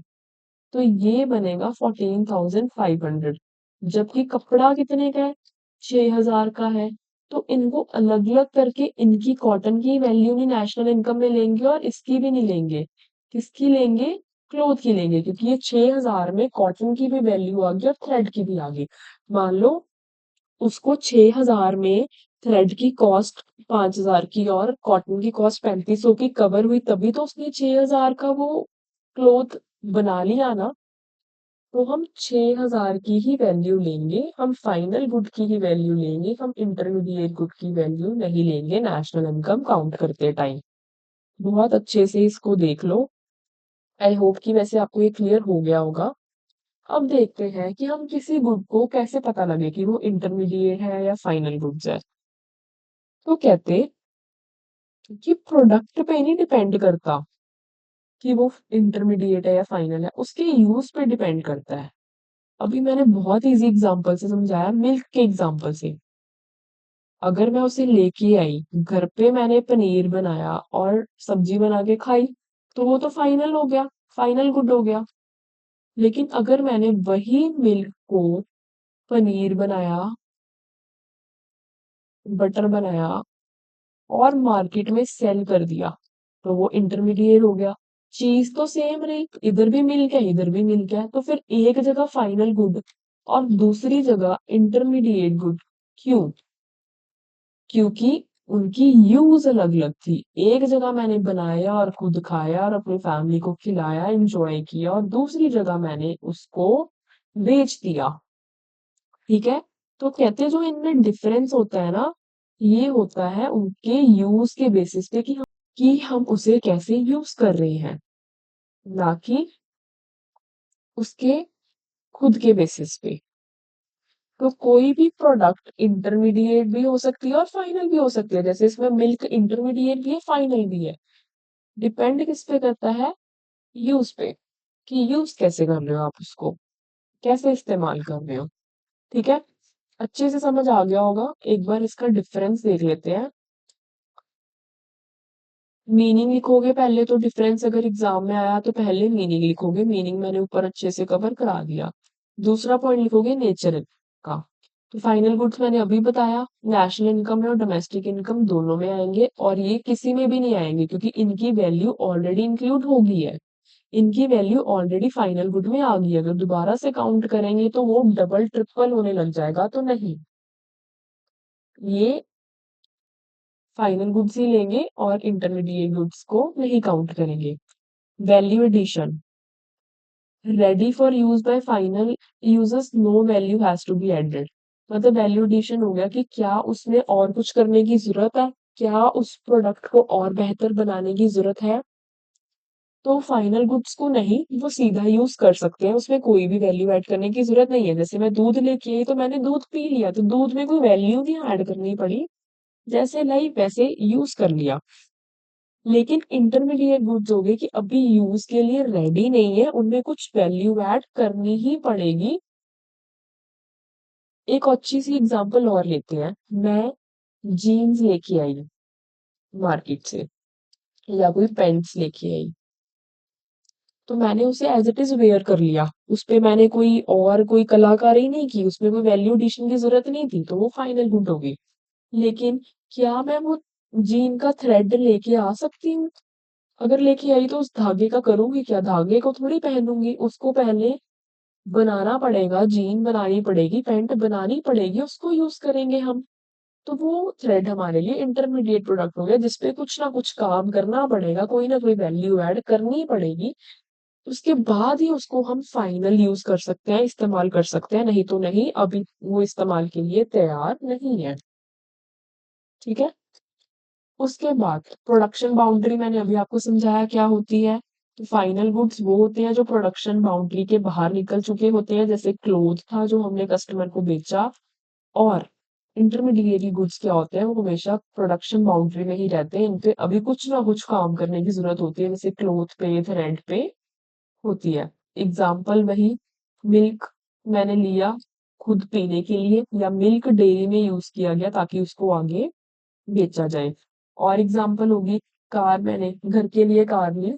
तो ये बनेगा 14,500। जबकि कपड़ा कितने का है? 6,000 का है। तो इनको अलग अलग करके इनकी कॉटन की वैल्यू नहीं नेशनल इनकम में लेंगे और इसकी भी नहीं लेंगे। किसकी लेंगे? क्लोथ की लेंगे, क्योंकि ये 6,000 में कॉटन की भी वैल्यू आ गई और थ्रेड की भी आ गई। मान लो उसको 6,000 में थ्रेड की कॉस्ट 5,000 की और कॉटन की कॉस्ट 3500 की कवर हुई, तभी तो उसने 6,000 का वो क्लोथ बना लिया ना। तो हम 6,000 की ही वैल्यू लेंगे, हम फाइनल गुड की ही वैल्यू लेंगे, हम इंटरमीडिएट गुड की वैल्यू नहीं लेंगे नेशनल इनकम काउंट करते टाइम। बहुत अच्छे से इसको देख लो। आई होप कि वैसे आपको ये क्लियर हो गया होगा। अब देखते हैं कि हम किसी गुड को कैसे पता लगे कि वो इंटरमीडिएट है या फाइनल गुड्स है। तो कहते कि प्रोडक्ट पे नहीं डिपेंड करता कि वो इंटरमीडिएट है या फाइनल है, उसके यूज पे डिपेंड करता है। अभी मैंने बहुत इजी एग्जांपल से समझाया, मिल्क के एग्जांपल से। अगर मैं उसे लेके आई घर पे, मैंने पनीर बनाया और सब्जी बना के खाई, तो वो तो फाइनल हो गया, फाइनल गुड हो गया। लेकिन अगर मैंने वही मिल्क को पनीर बनाया, बटर बनाया और मार्केट में सेल कर दिया, तो वो इंटरमीडिएट हो गया। चीज तो सेम रही, इधर भी मिल्क है, इधर भी मिल्क है, तो फिर एक जगह फाइनल गुड और दूसरी जगह इंटरमीडिएट गुड। क्यों? क्योंकि उनकी यूज अलग अलग थी। एक जगह मैंने बनाया और खुद खाया और अपनी फैमिली को खिलाया, एंजॉय किया, और दूसरी जगह मैंने उसको बेच दिया। ठीक है? तो कहते हैं जो इनमें डिफरेंस होता है ना, ये होता है उनके यूज के बेसिस पे कि हम उसे कैसे यूज कर रहे हैं, ना कि उसके खुद के बेसिस पे। तो कोई भी प्रोडक्ट इंटरमीडिएट भी हो सकती है और फाइनल भी हो सकती है, जैसे इसमें मिल्क इंटरमीडिएट भी है, फाइनल भी है। डिपेंड किस पे करता है? यूज पे, कि यूज कैसे कर रहे हो आप उसको, कैसे इस्तेमाल कर रहे हो। ठीक है? अच्छे से समझ आ गया होगा। एक बार इसका डिफरेंस देख लेते हैं। मीनिंग लिखोगे पहले, तो डिफरेंस अगर एग्जाम में आया तो पहले मीनिंग लिखोगे, मीनिंग मैंने ऊपर अच्छे से कवर करा दिया। दूसरा पॉइंट लिखोगे नेचर का। तो फाइनल गुड्स मैंने अभी बताया, नेशनल इनकम और डोमेस्टिक इनकम दोनों में आएंगे, और ये किसी में भी नहीं आएंगे क्योंकि इनकी वैल्यू ऑलरेडी इंक्लूड हो गई है। इनकी वैल्यू ऑलरेडी फाइनल गुड में आ गई है। अगर दोबारा से काउंट करेंगे तो वो डबल ट्रिपल होने लग जाएगा, तो नहीं, ये फाइनल गुड्स ही लेंगे और इंटरमीडिएट गुड्स को नहीं काउंट करेंगे। Value addition, ready for use by final users, no value has to be added. मतलब वैल्यू एडिशन हो गया कि क्या उसमें और कुछ करने की जरूरत है, क्या उस प्रोडक्ट को और बेहतर बनाने की जरूरत है। तो फाइनल गुड्स को नहीं, वो सीधा यूज कर सकते हैं, उसमें कोई भी वैल्यू ऐड करने की जरूरत नहीं है। जैसे मैं दूध लेके आई तो मैंने दूध पी लिया, तो दूध में कोई वैल्यू नहीं ऐड करनी पड़ी, जैसे लाई वैसे यूज कर लिया। लेकिन इंटरमीडिएट गुड्स हो गए कि अभी यूज के लिए रेडी नहीं है, उनमें कुछ वैल्यू ऐड करनी ही पड़ेगी। एक अच्छी सी एग्जांपल और लेते हैं। मैं जीन्स लेके आई मार्केट से, या कोई पैंट्स लेके आई, तो मैंने उसे एज इट इज वेयर कर लिया, उस पे मैंने कोई कलाकारी नहीं की, उसमें कोई वैल्यू एडिशन की जरूरत नहीं थी, तो वो फाइनल गुड होगी। लेकिन क्या मैं वो जीन का थ्रेड लेके आ सकती हूँ? अगर लेके आई तो उस धागे का करूंगी क्या? धागे को थोड़ी पहनूंगी, उसको पहले बनाना पड़ेगा, जीन बनानी पड़ेगी, पैंट बनानी पड़ेगी, उसको यूज करेंगे हम। तो वो थ्रेड हमारे लिए इंटरमीडिएट प्रोडक्ट हो गया, जिसपे कुछ ना कुछ काम करना पड़ेगा, कोई ना कोई वैल्यू ऐड करनी पड़ेगी, उसके बाद ही उसको हम फाइनल यूज कर सकते हैं, इस्तेमाल कर सकते हैं, नहीं तो नहीं, अभी वो इस्तेमाल के लिए तैयार नहीं है। ठीक है। उसके बाद प्रोडक्शन बाउंड्री मैंने अभी आपको समझाया क्या होती है। तो फाइनल गुड्स वो होते हैं जो प्रोडक्शन बाउंड्री के बाहर निकल चुके होते हैं, जैसे क्लोथ था जो हमने कस्टमर को बेचा। और इंटरमीडिएरी गुड्स क्या होते हैं, वो हमेशा प्रोडक्शन बाउंड्री में ही रहते हैं, इन पे अभी कुछ ना कुछ काम करने की जरूरत होती है, जैसे क्लोथ पे, थ्रेड पे होती है। एग्जाम्पल वही, मिल्क मैंने लिया खुद पीने के लिए, या मिल्क डेयरी में यूज किया गया ताकि उसको आगे बेचा जाए। और एग्जाम्पल होगी, कार मैंने घर के लिए कार ली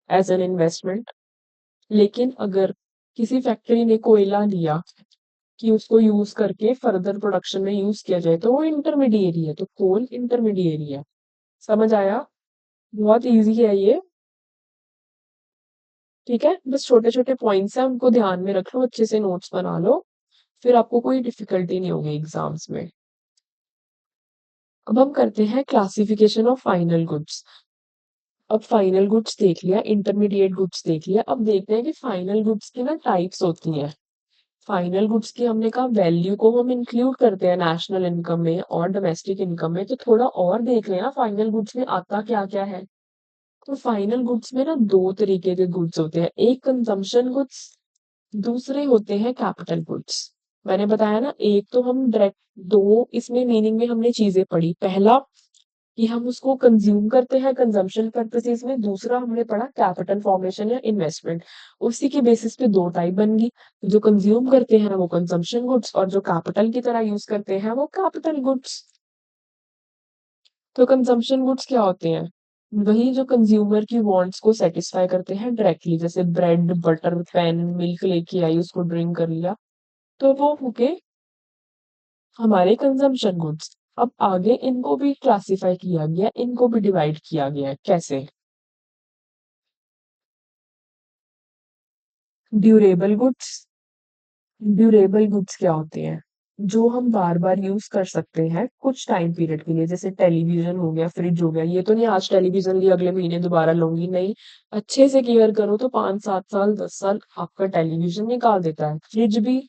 एज एन इन्वेस्टमेंट, लेकिन अगर किसी फैक्ट्री ने कोयला लिया कि उसको यूज करके फर्दर प्रोडक्शन में यूज किया जाए, तो वो इंटरमीडिएरी है, तो कोल इंटरमीडिएरी है। समझ आया? बहुत इजी है ये। ठीक है, बस छोटे छोटे पॉइंट्स हैं, उनको ध्यान में रख लो, अच्छे से नोट्स बना लो, फिर आपको कोई डिफिकल्टी नहीं होगी एग्जाम्स में। अब हम करते हैं क्लासिफिकेशन ऑफ फाइनल गुड्स। अब फाइनल गुड्स देख लिया, इंटरमीडिएट गुड्स देख लिया, अब देखते हैं कि फाइनल गुड्स की ना टाइप्स होती हैं। फाइनल गुड्स की हमने कहा वैल्यू को हम इंक्लूड करते हैं नेशनल इनकम में और डोमेस्टिक इनकम में, तो थोड़ा और देख लेना फाइनल गुड्स में आता क्या क्या है। तो फाइनल गुड्स में ना दो तरीके के गुड्स होते हैं, एक कंजम्पशन गुड्स, दूसरे होते हैं कैपिटल गुड्स। मैंने बताया ना, एक तो हम डायरेक्ट, दो इसमें मीनिंग में हमने चीजें पढ़ी, पहला कि हम उसको कंज्यूम करते हैं कंजम्पशन पर्पसेस में, दूसरा हमने पढ़ा कैपिटल फॉर्मेशन या इन्वेस्टमेंट। उसी के बेसिस पे दो टाइप बन गई, जो कंज्यूम करते हैं वो कंजम्पशन गुड्स, और जो कैपिटल की तरह यूज करते हैं वो कैपिटल गुड्स। तो कंजम्पशन गुड्स क्या होते हैं? वही जो कंज्यूमर की वांट्स को सेटिस्फाई करते हैं डायरेक्टली, जैसे ब्रेड, बटर, पेन, मिल्क लेके आई, उसको ड्रिंक कर लिया, तो वो होके हमारे कंजम्पशन गुड्स। अब आगे इनको भी क्लासिफाई किया गया, इनको भी डिवाइड किया गया है, कैसे? Durable goods. ड्यूरेबल गुड्स क्या होते हैं? जो हम बार बार यूज कर सकते हैं कुछ टाइम पीरियड के लिए, जैसे टेलीविजन हो गया, फ्रिज हो गया, ये तो नहीं आज टेलीविजन लिया अगले महीने दोबारा लूंगी, नहीं। अच्छे से केयर करो तो 5-7 साल 10 साल आपका टेलीविजन निकाल देता है, फ्रिज भी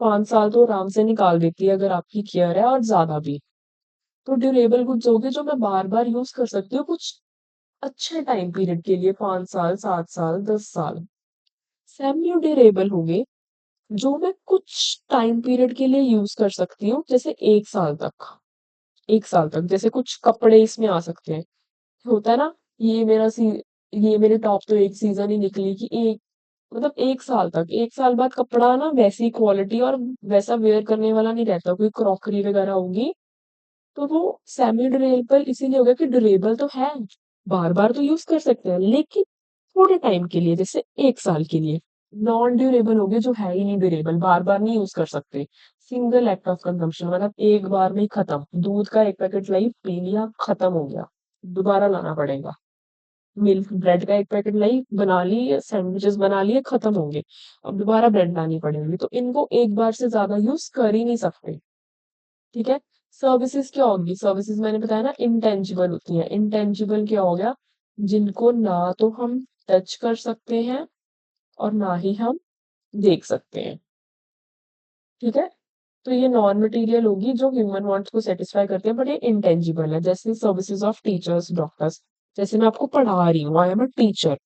5 साल तो आराम से निकाल देती है अगर आपकी केयर है, और ज्यादा भी। तो ड्यूरेबल गुड्स हो गए जो मैं बार बार यूज कर सकती हूँ कुछ अच्छे टाइम पीरियड के लिए, 5 साल, 7 साल, 10 साल। सेमी ड्यूरेबल हो गए जो मैं कुछ टाइम पीरियड के लिए यूज कर सकती हूँ, जैसे 1 साल तक। 1 साल तक जैसे कुछ कपड़े इसमें आ सकते हैं, होता है ना, ये मेरा सी ये मेरे टॉप तो एक सीजन ही निकली कि एक, मतलब 1 साल तक, 1 साल बाद कपड़ा ना वैसी क्वालिटी और वैसा वेयर करने वाला नहीं रहता, कोई क्रॉकरी वगैरह होगी, तो वो सेमी ड्यूरेबल इसीलिए हो गया कि ड्यूरेबल तो है, बार बार तो यूज कर सकते हैं, लेकिन थोड़े टाइम के लिए, जैसे 1 साल के लिए। नॉन ड्यूरेबल हो गए जो है ही नहीं ड्यूरेबल, बार बार नहीं यूज कर सकते, सिंगल एक्ट ऑफ कंजम्पशन, मतलब एक बार में ही खत्म, दूध का एक पैकेट लाई, पी लिया, खत्म हो गया, दोबारा लाना पड़ेगा। मिल्क ब्रेड का एक पैकेट लाई, बना ली, सैंडविचेस बना लिए, खत्म हो गए, अब दोबारा ब्रेड लानी पड़ेगी, तो इनको एक बार से ज्यादा यूज कर ही नहीं सकते। ठीक है। सर्विसेज क्या होगी? सर्विसेज मैंने बताया ना इंटेंजिबल होती है। इंटेंजिबल क्या हो गया? जिनको ना तो हम टच कर सकते हैं और ना ही हम देख सकते हैं। ठीक है। तो ये नॉन मटेरियल होगी जो ह्यूमन वांट्स को सेटिस्फाई करते हैं, बट ये इंटेंजिबल है, जैसे सर्विसेज ऑफ टीचर्स, डॉक्टर्स। जैसे मैं आपको पढ़ा रही हूँ, आई एम अ टीचर,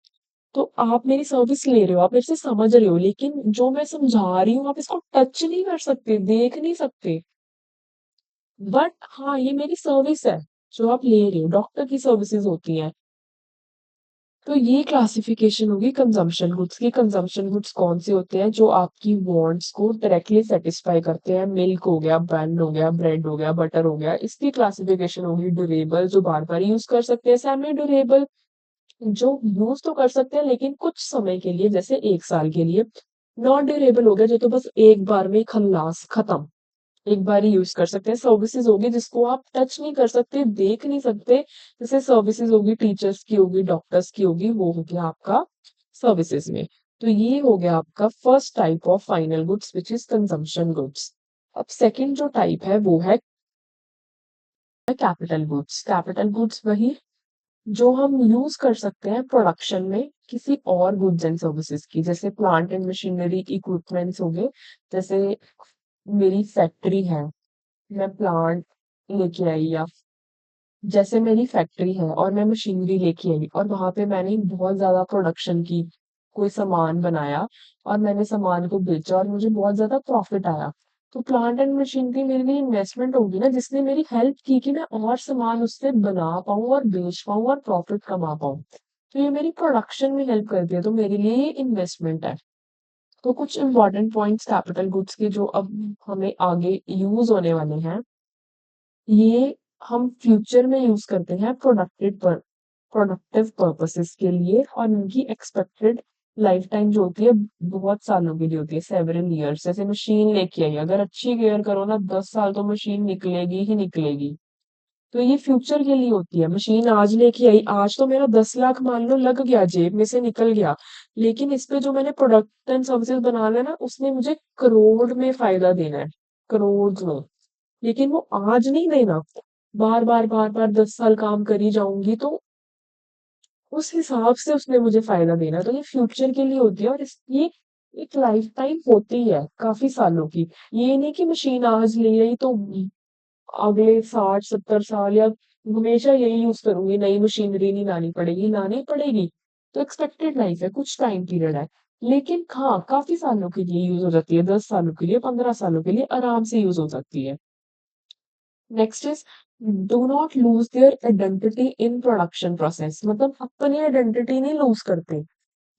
तो आप मेरी सर्विस ले रहे हो, आप मेरे से समझ रहे हो, लेकिन जो मैं समझा रही हूँ आप इसको टच नहीं कर सकते, देख नहीं सकते, बट हाँ ये मेरी सर्विस है जो आप ले रहे हो, डॉक्टर की सर्विसेज होती हैं। तो ये क्लासिफिकेशन होगी कंजम्पशन गुड्स की। कंजम्पशन गुड्स कौन से होते हैं? जो आपकी वांट्स को डायरेक्टली सेटिस्फाई करते हैं, मिल्क हो गया, पैन हो गया, ब्रेड हो गया, बटर हो गया, इसकी क्लासिफिकेशन होगी ड्यूरेबल जो बार बार यूज कर सकते हैं, सेमी ड्यूरेबल जो यूज तो कर सकते हैं लेकिन कुछ समय के लिए, जैसे 1 साल के लिए। नॉन ड्यूरेबल हो गया जो तो बस एक बार में खल्लास खत्म, एक बार ही यूज कर सकते हैं। सर्विसेज होगी जिसको आप टच नहीं कर सकते, देख नहीं सकते, जैसे सर्विसेज होगी टीचर्स की होगी, डॉक्टर्स की होगी, वो हो गया आपका सर्विसेज में। तो ये हो गया आपका first type of final goods which is consumption goods. अब सेकंड जो टाइप है वो है कैपिटल गुड्स। कैपिटल गुड्स वही जो हम यूज कर सकते हैं प्रोडक्शन में किसी और गुड्स एंड सर्विसेज की, जैसे प्लांट एंड मशीनरी इक्विपमेंट्स हो गए। जैसे मेरी फैक्ट्री है, मैं प्लांट लेके आई, या जैसे मेरी फैक्ट्री है और मैं मशीनरी लेके आई और वहां पे मैंने बहुत ज्यादा प्रोडक्शन की, कोई सामान बनाया और मैंने सामान को बेचा और मुझे बहुत ज्यादा प्रॉफिट आया। तो प्लांट एंड मशीनरी मेरे लिए इन्वेस्टमेंट होगी ना, जिसने मेरी हेल्प की कि मैं और सामान उससे बना पाऊं और बेच पाऊं और प्रॉफिट कमा पाऊं। तो ये मेरी प्रोडक्शन में हेल्प करती है, तो मेरे लिए ये इन्वेस्टमेंट है। तो कुछ इंपॉर्टेंट पॉइंट्स कैपिटल गुड्स के जो अब हमें आगे यूज होने वाले हैं, ये हम फ्यूचर में यूज करते हैं प्रोडक्टिव पर्पसेस के लिए, और इनकी एक्सपेक्टेड लाइफ टाइम जो होती है बहुत सालों के लिए होती है, सेवरल इयर्स। जैसे मशीन लेके आई, अगर अच्छी केयर करो ना, 10 साल तो मशीन निकलेगी ही निकलेगी। तो ये फ्यूचर के लिए होती है। मशीन आज लेके आई, आज तो मेरा 10 लाख मान लो लग गया, जेब में से निकल गया, लेकिन इस पे जो मैंने प्रोडक्ट एंड सर्विसेज बनाना है ना, उसने मुझे करोड़ में फायदा देना है, करोड़ में। लेकिन वो आज नहीं देना, बार बार बार बार 10 साल काम करी जाऊंगी तो उस हिसाब से उसने मुझे फायदा देना। तो ये फ्यूचर के लिए होती है, और इस ये एक लाइफ टाइम होती है काफी सालों की। ये नहीं कि मशीन आज ले आई तो अगले 60 70 साल या हमेशा यही यूज करूंगी, नई मशीनरी नहीं लानी पड़ेगी, लानी पड़ेगी। तो एक्सपेक्टेड लाइफ है, कुछ टाइम पीरियड है, लेकिन हाँ काफी सालों के लिए यूज हो जाती है, 10 सालों के लिए, 15 सालों के लिए आराम से यूज हो सकती है। Next is, do not lose their identity in production process, मतलब अपनी आइडेंटिटी नहीं लूज करते।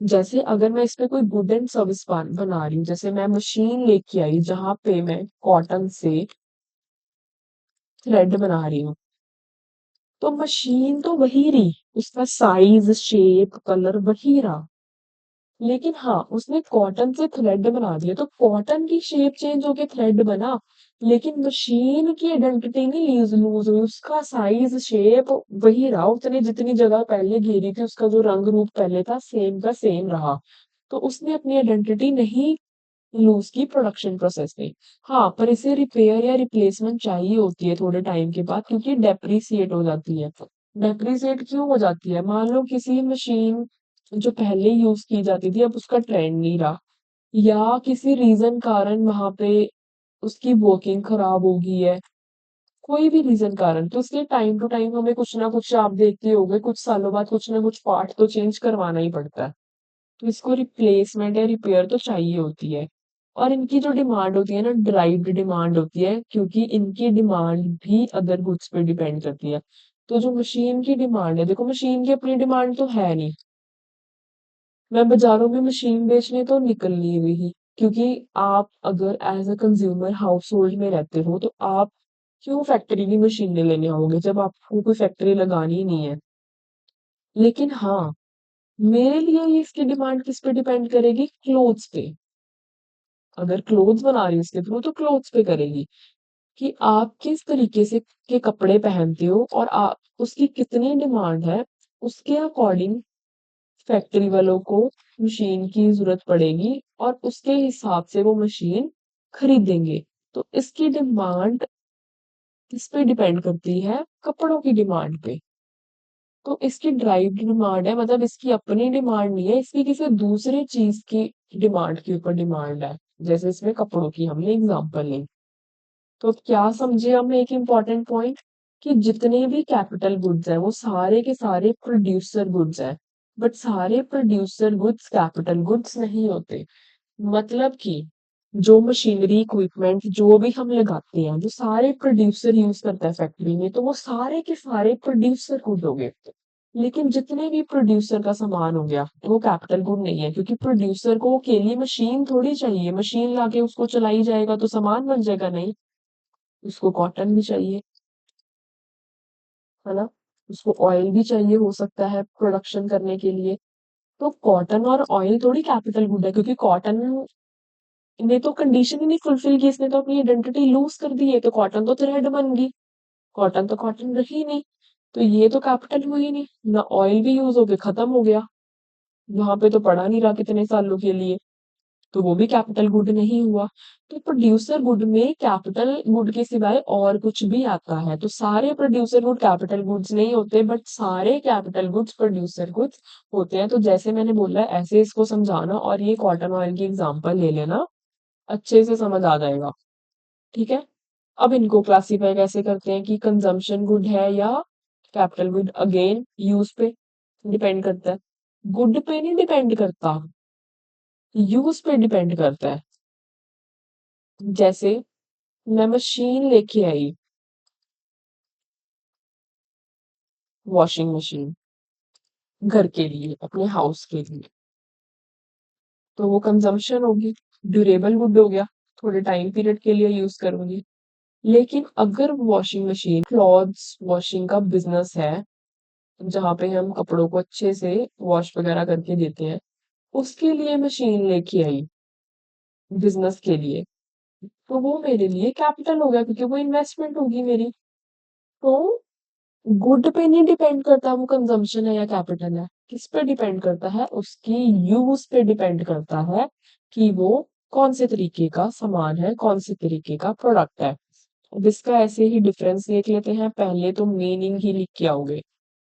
जैसे अगर मैं इस पे कोई गुड एंड सर्विस बना रही हूँ, जैसे मैं मशीन लेके आई जहां पे मैं कॉटन से थ्रेड बना रही हूँ, तो मशीन तो वही रही, उसका साइज शेप कलर वही रहा, लेकिन हाँ उसने कॉटन से थ्रेड बना दिया तो कॉटन की शेप चेंज होके थ्रेड बना, लेकिन मशीन की आइडेंटिटी नहीं लूज लूज हुई, उसका साइज शेप वही रहा, उसने जितनी जगह पहले घेरी थी, उसका जो रंग रूप पहले था सेम का सेम रहा। तो उसने अपनी आइडेंटिटी नहीं लूज की प्रोडक्शन प्रोसेस में। हाँ, पर इसे रिपेयर या रिप्लेसमेंट चाहिए होती है थोड़े टाइम के बाद, क्योंकि डेप्रिसिएट हो जाती है। डेप्रिसिएट क्यों हो जाती है? मान लो किसी मशीन जो पहले यूज की जाती थी अब उसका ट्रेंड नहीं रहा, या किसी रीजन कारण वहां पे उसकी वर्किंग खराब हो गई है, कोई भी रीजन कारण, तो उसके टाइम टू टाइम हमें कुछ ना कुछ, आप देखते होगे कुछ सालों बाद कुछ ना कुछ पार्ट तो चेंज करवाना ही पड़ता है। तो इसको रिप्लेसमेंट या रिपेयर तो चाहिए होती है। और इनकी जो डिमांड होती है ना, ड्राइव्ड डिमांड होती है, क्योंकि इनकी डिमांड भी अदर गुड्स पे डिपेंड करती है। तो जो मशीन की डिमांड है, देखो मशीन की अपनी डिमांड तो है नहीं, मैं बाजारों में मशीन बेचने तो निकल नहीं रही, क्योंकि आप अगर as a consumer household में रहते हो तो आप क्यों फैक्ट्री की मशीनें लेने आओगे जब आपको कोई फैक्ट्री लगानी ही नहीं है। लेकिन हाँ, मेरे लिए ये इसकी डिमांड किस पे डिपेंड करेगी? क्लोथ्स पे। अगर क्लोथ्स बना रही है इसके थ्रू तो क्लोथ्स पे करेगी, कि आप किस तरीके से के कपड़े पहनते हो और आप उसकी कितनी डिमांड है, उसके अकॉर्डिंग फैक्ट्री वालों को मशीन की जरूरत पड़ेगी और उसके हिसाब से वो मशीन खरीदेंगे। तो इसकी डिमांड किस पे डिपेंड करती है? कपड़ों की डिमांड पे। तो इसकी ड्राइव डिमांड है, मतलब इसकी अपनी डिमांड नहीं है, इसकी किसी दूसरी चीज की डिमांड के ऊपर डिमांड है। जैसे इसमें कपड़ों की हमने एग्जांपल ली। तो क्या समझे हम एक इम्पॉर्टेंट पॉइंट, कि जितने भी कैपिटल गुड्स हैं वो सारे के सारे प्रोड्यूसर गुड्स हैं, बट सारे प्रोड्यूसर गुड्स कैपिटल गुड्स नहीं होते। मतलब कि जो मशीनरी इक्विपमेंट जो भी हम लगाते हैं, जो सारे प्रोड्यूसर यूज करता है फैक्ट्री में, तो वो सारे के सारे प्रोड्यूसर गुड हो गए। लेकिन जितने भी प्रोड्यूसर का सामान हो गया वो कैपिटल गुड नहीं है, क्योंकि प्रोड्यूसर को के लिए मशीन थोड़ी चाहिए, मशीन लाके उसको चलाई जाएगा तो सामान बन जाएगा? नहीं, उसको कॉटन भी चाहिए, है ना, उसको ऑयल भी चाहिए हो सकता है प्रोडक्शन करने के लिए। तो कॉटन और ऑयल थोड़ी कैपिटल गुड है, क्योंकि कॉटन ने तो कंडीशन ही नहीं फुलफिल की, इसने तो अपनी आइडेंटिटी लूज कर दी है, तो कॉटन तो थ्रेड बन गई, कॉटन तो कॉटन रही नहीं। तो ये तो कैपिटल हुई नहीं ना, ऑयल भी यूज हो गया खत्म हो गया, वहां पे तो पड़ा नहीं रहा कितने सालों के लिए। तो वो भी कैपिटल गुड नहीं हुआ। तो प्रोड्यूसर गुड में कैपिटल गुड के सिवाय और कुछ भी आता है, तो सारे प्रोड्यूसर गुड कैपिटल गुड्स नहीं होते, बट सारे कैपिटल गुड्स प्रोड्यूसर गुड्स होते हैं। तो जैसे मैंने बोला ऐसे इसको समझाना, और ये कॉटन ऑयल की एग्जांपल ले लेना, अच्छे से समझ आ जाएगा। ठीक है। अब इनको क्लासिफाई कैसे करते हैं कि कंजम्पशन गुड है या कैपिटल गुड, अगेन यूज पे डिपेंड करता है, गुड पे नहीं डिपेंड करता, यूज पे डिपेंड करता है। जैसे मैं मशीन लेके आई, वॉशिंग मशीन, घर के लिए, अपने हाउस के लिए, तो वो कंजम्पशन होगी, ड्यूरेबल गुड हो गया, थोड़े टाइम पीरियड के लिए यूज करूंगी। लेकिन अगर वॉशिंग मशीन क्लॉथ्स वॉशिंग का बिजनेस है, जहाँ पे हम कपड़ों को अच्छे से वॉश वगैरह करके देते हैं, उसके लिए मशीन लेके आई बिजनेस के लिए, तो वो मेरे लिए कैपिटल हो गया, क्योंकि वो इन्वेस्टमेंट होगी मेरी। तो गुड पे नहीं डिपेंड करता वो कंजम्पशन है या कैपिटल है, किस पे डिपेंड करता है, उसकी यूज पे डिपेंड करता है कि वो कौन से तरीके का सामान है, कौन से तरीके का प्रोडक्ट है। अब इसका ऐसे ही डिफरेंस देख लेते हैं, पहले तो मीनिंग ही लिख के आओगे,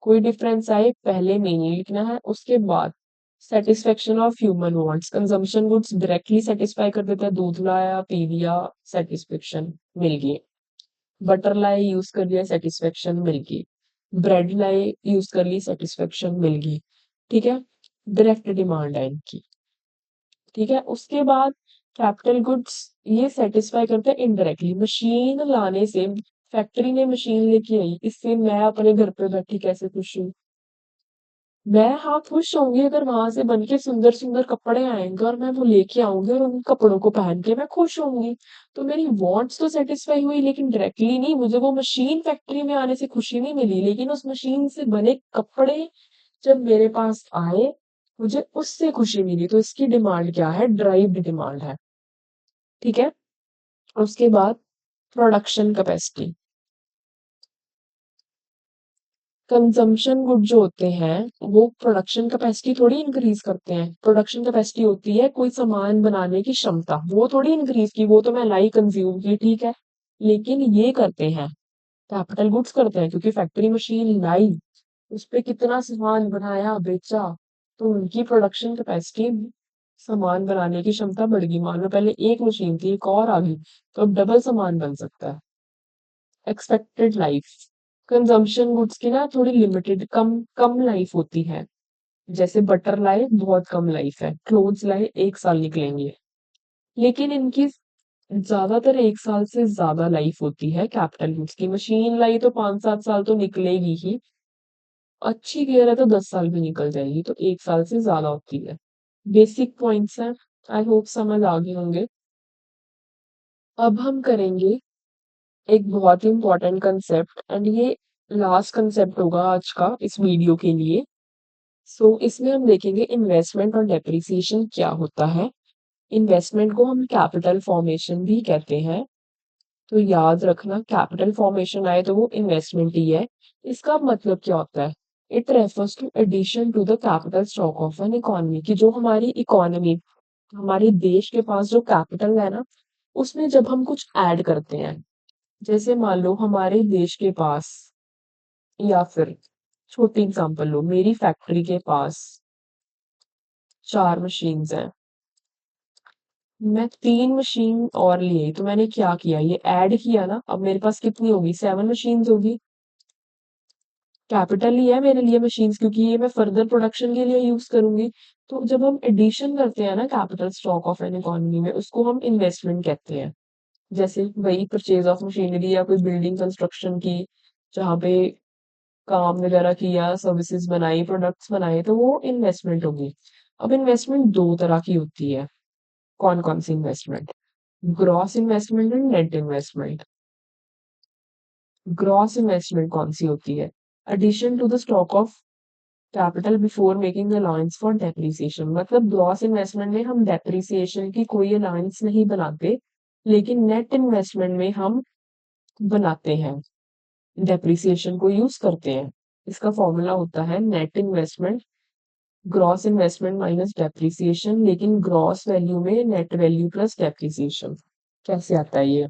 कोई डिफरेंस आए पहले मीनिंग लिखना है, उसके बाद satisfaction of human wants, consumption goods directly satisfy कर देता है, दूध लाया पी लिया सेटिस्फेक्शन मिल गई, बटर लाए यूज कर लिया सेटिस्फेक्शन मिल गई, ब्रेड लाए यूज कर ली सेटिस्फेक्शन मिल गई। ठीक है, डायरेक्ट डिमांड है इनकी। ठीक है, उसके बाद कैपिटल गुड्स ये सेटिस्फाई करते हैं इनडायरेक्टली, मशीन लाने से, फैक्ट्री ने मशीन लेके आई, इससे मैं अपने घर पे बैठी कैसे खुश हूँ, मैं हाँ खुश होंगी अगर वहां से बन के सुंदर सुंदर कपड़े आएंगे और मैं वो लेके आऊंगी और उन कपड़ों को पहन के मैं खुश होंगी। तो मेरी वांट्स तो सेटिस्फाई हुई, लेकिन डायरेक्टली नहीं, मुझे वो मशीन फैक्ट्री में आने से खुशी नहीं मिली, लेकिन उस मशीन से बने कपड़े जब मेरे पास आए, मुझे उससे खुशी मिली। तो इसकी डिमांड क्या है, ड्राइव्ड डिमांड है। ठीक है, उसके बाद प्रोडक्शन कैपेसिटी, कंजम्पशन गुड जो होते हैं वो प्रोडक्शन कैपेसिटी थोड़ी इंक्रीज करते हैं। प्रोडक्शन कैपेसिटी होती है कोई सामान बनाने की क्षमता, वो थोड़ी इंक्रीज की, वो तो मैं लाई कंज्यूम की, ठीक है। लेकिन ये करते हैं कैपिटल गुड्स करते हैं, क्योंकि फैक्ट्री मशीन लाई, उस पे कितना सामान बनाया बेचा, तो उनकी प्रोडक्शन कैपेसिटी, सामान बनाने की क्षमता बढ़ गई। मान लो पहले एक मशीन थी, एक और आ गई, तो अब डबल सामान बन सकता है। एक्सपेक्टेड लाइफ, कंजम्पशन गुड्स की ना थोड़ी लिमिटेड, कम कम लाइफ होती है। जैसे बटर लाए बहुत कम लाइफ है, क्लोथ्स लाए 1 साल निकलेंगे, लेकिन इनकी ज्यादातर 1 साल से ज्यादा लाइफ होती है कैपिटल गुड्स की। मशीन लाई तो 5-7 साल तो निकलेगी ही, अच्छी केयर है तो 10 साल भी निकल जाएगी, तो 1 साल से ज्यादा होती है। बेसिक पॉइंट्स हैं, आई होप समझ आ गए होंगे। अब हम करेंगे एक बहुत ही इंपॉर्टेंट कंसेप्ट, एंड ये लास्ट कंसेप्ट होगा आज का इस वीडियो के लिए। सो इसमें हम देखेंगे इन्वेस्टमेंट और डेप्रिसिएशन क्या होता है। इन्वेस्टमेंट को हम कैपिटल फॉर्मेशन भी कहते हैं, तो याद रखना कैपिटल फॉर्मेशन आए तो वो इन्वेस्टमेंट ही है। इसका मतलब क्या होता है, it refers to addition to the capital stock of an economy, की जो हमारी इकोनॉमी, हमारे देश के पास जो कैपिटल है ना, उसमें जब हम कुछ ऐड करते हैं, जैसे मान लो हमारे देश के पास, या फिर छोटी एग्जांपल लो, मेरी फैक्ट्री के पास 4 मशीन्स हैं, मैं 3 मशीन और लिए, तो मैंने क्या किया, ये ऐड किया ना, अब मेरे पास कितनी होगी, 7 मशीन्स होगी। कैपिटल ही है मेरे लिए मशीन्स, क्योंकि ये मैं फर्दर प्रोडक्शन के लिए यूज करूंगी। तो जब हम एडिशन करते हैं ना capital stock of an economy में, उसको हम इन्वेस्टमेंट कहते हैं। जैसे वही परचेज ऑफ मशीनरी या कोई बिल्डिंग कंस्ट्रक्शन की, जहाँ पे काम वगैरह किया, सर्विसेज बनाई, प्रोडक्ट्स बनाए, तो वो इन्वेस्टमेंट होगी। अब इन्वेस्टमेंट दो तरह की होती है, कौन कौन सी investment, gross investment and net investment. Gross investment कौन सी होती है, addition to the stock of capital before making allowance for depreciation, मतलब ग्रॉस इन्वेस्टमेंट में हम डेप्रिसिएशन की कोई अलाउंस नहीं बनाते, लेकिन नेट इन्वेस्टमेंट में हम बनाते हैं, डेप्रिसिएशन को यूज करते हैं। इसका फॉर्मूला होता है net investment gross investment minus depreciation, लेकिन ग्रॉस वैल्यू में नेट वैल्यू प्लस डेप्रिसिएशन। कैसे आता है ये?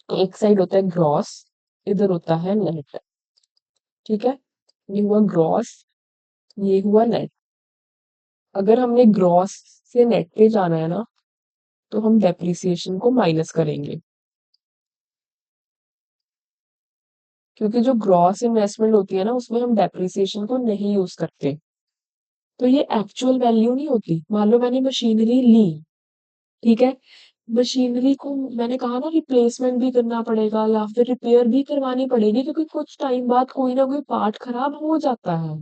एक साइड होता है ग्रॉस, इधर होता है नेट। ठीक है, ये हुआ ग्रॉस, ये हुआ नेट। अगर हमने ग्रॉस से नेट पे जाना है ना, तो हम डेप्रिसिएशन को माइनस करेंगे, क्योंकि जो ग्रॉस इन्वेस्टमेंट होती है ना उसमें हम डेप्रिसिएशन को नहीं यूज करते। तो ये एक्चुअल वैल्यू नहीं होती। मान लो मैंने मशीनरी ली, ठीक है, मशीनरी को मैंने कहा ना रिप्लेसमेंट भी करना पड़ेगा या फिर रिपेयर भी करवानी पड़ेगी, क्योंकि कुछ टाइम बाद कोई ना कोई पार्ट खराब हो जाता है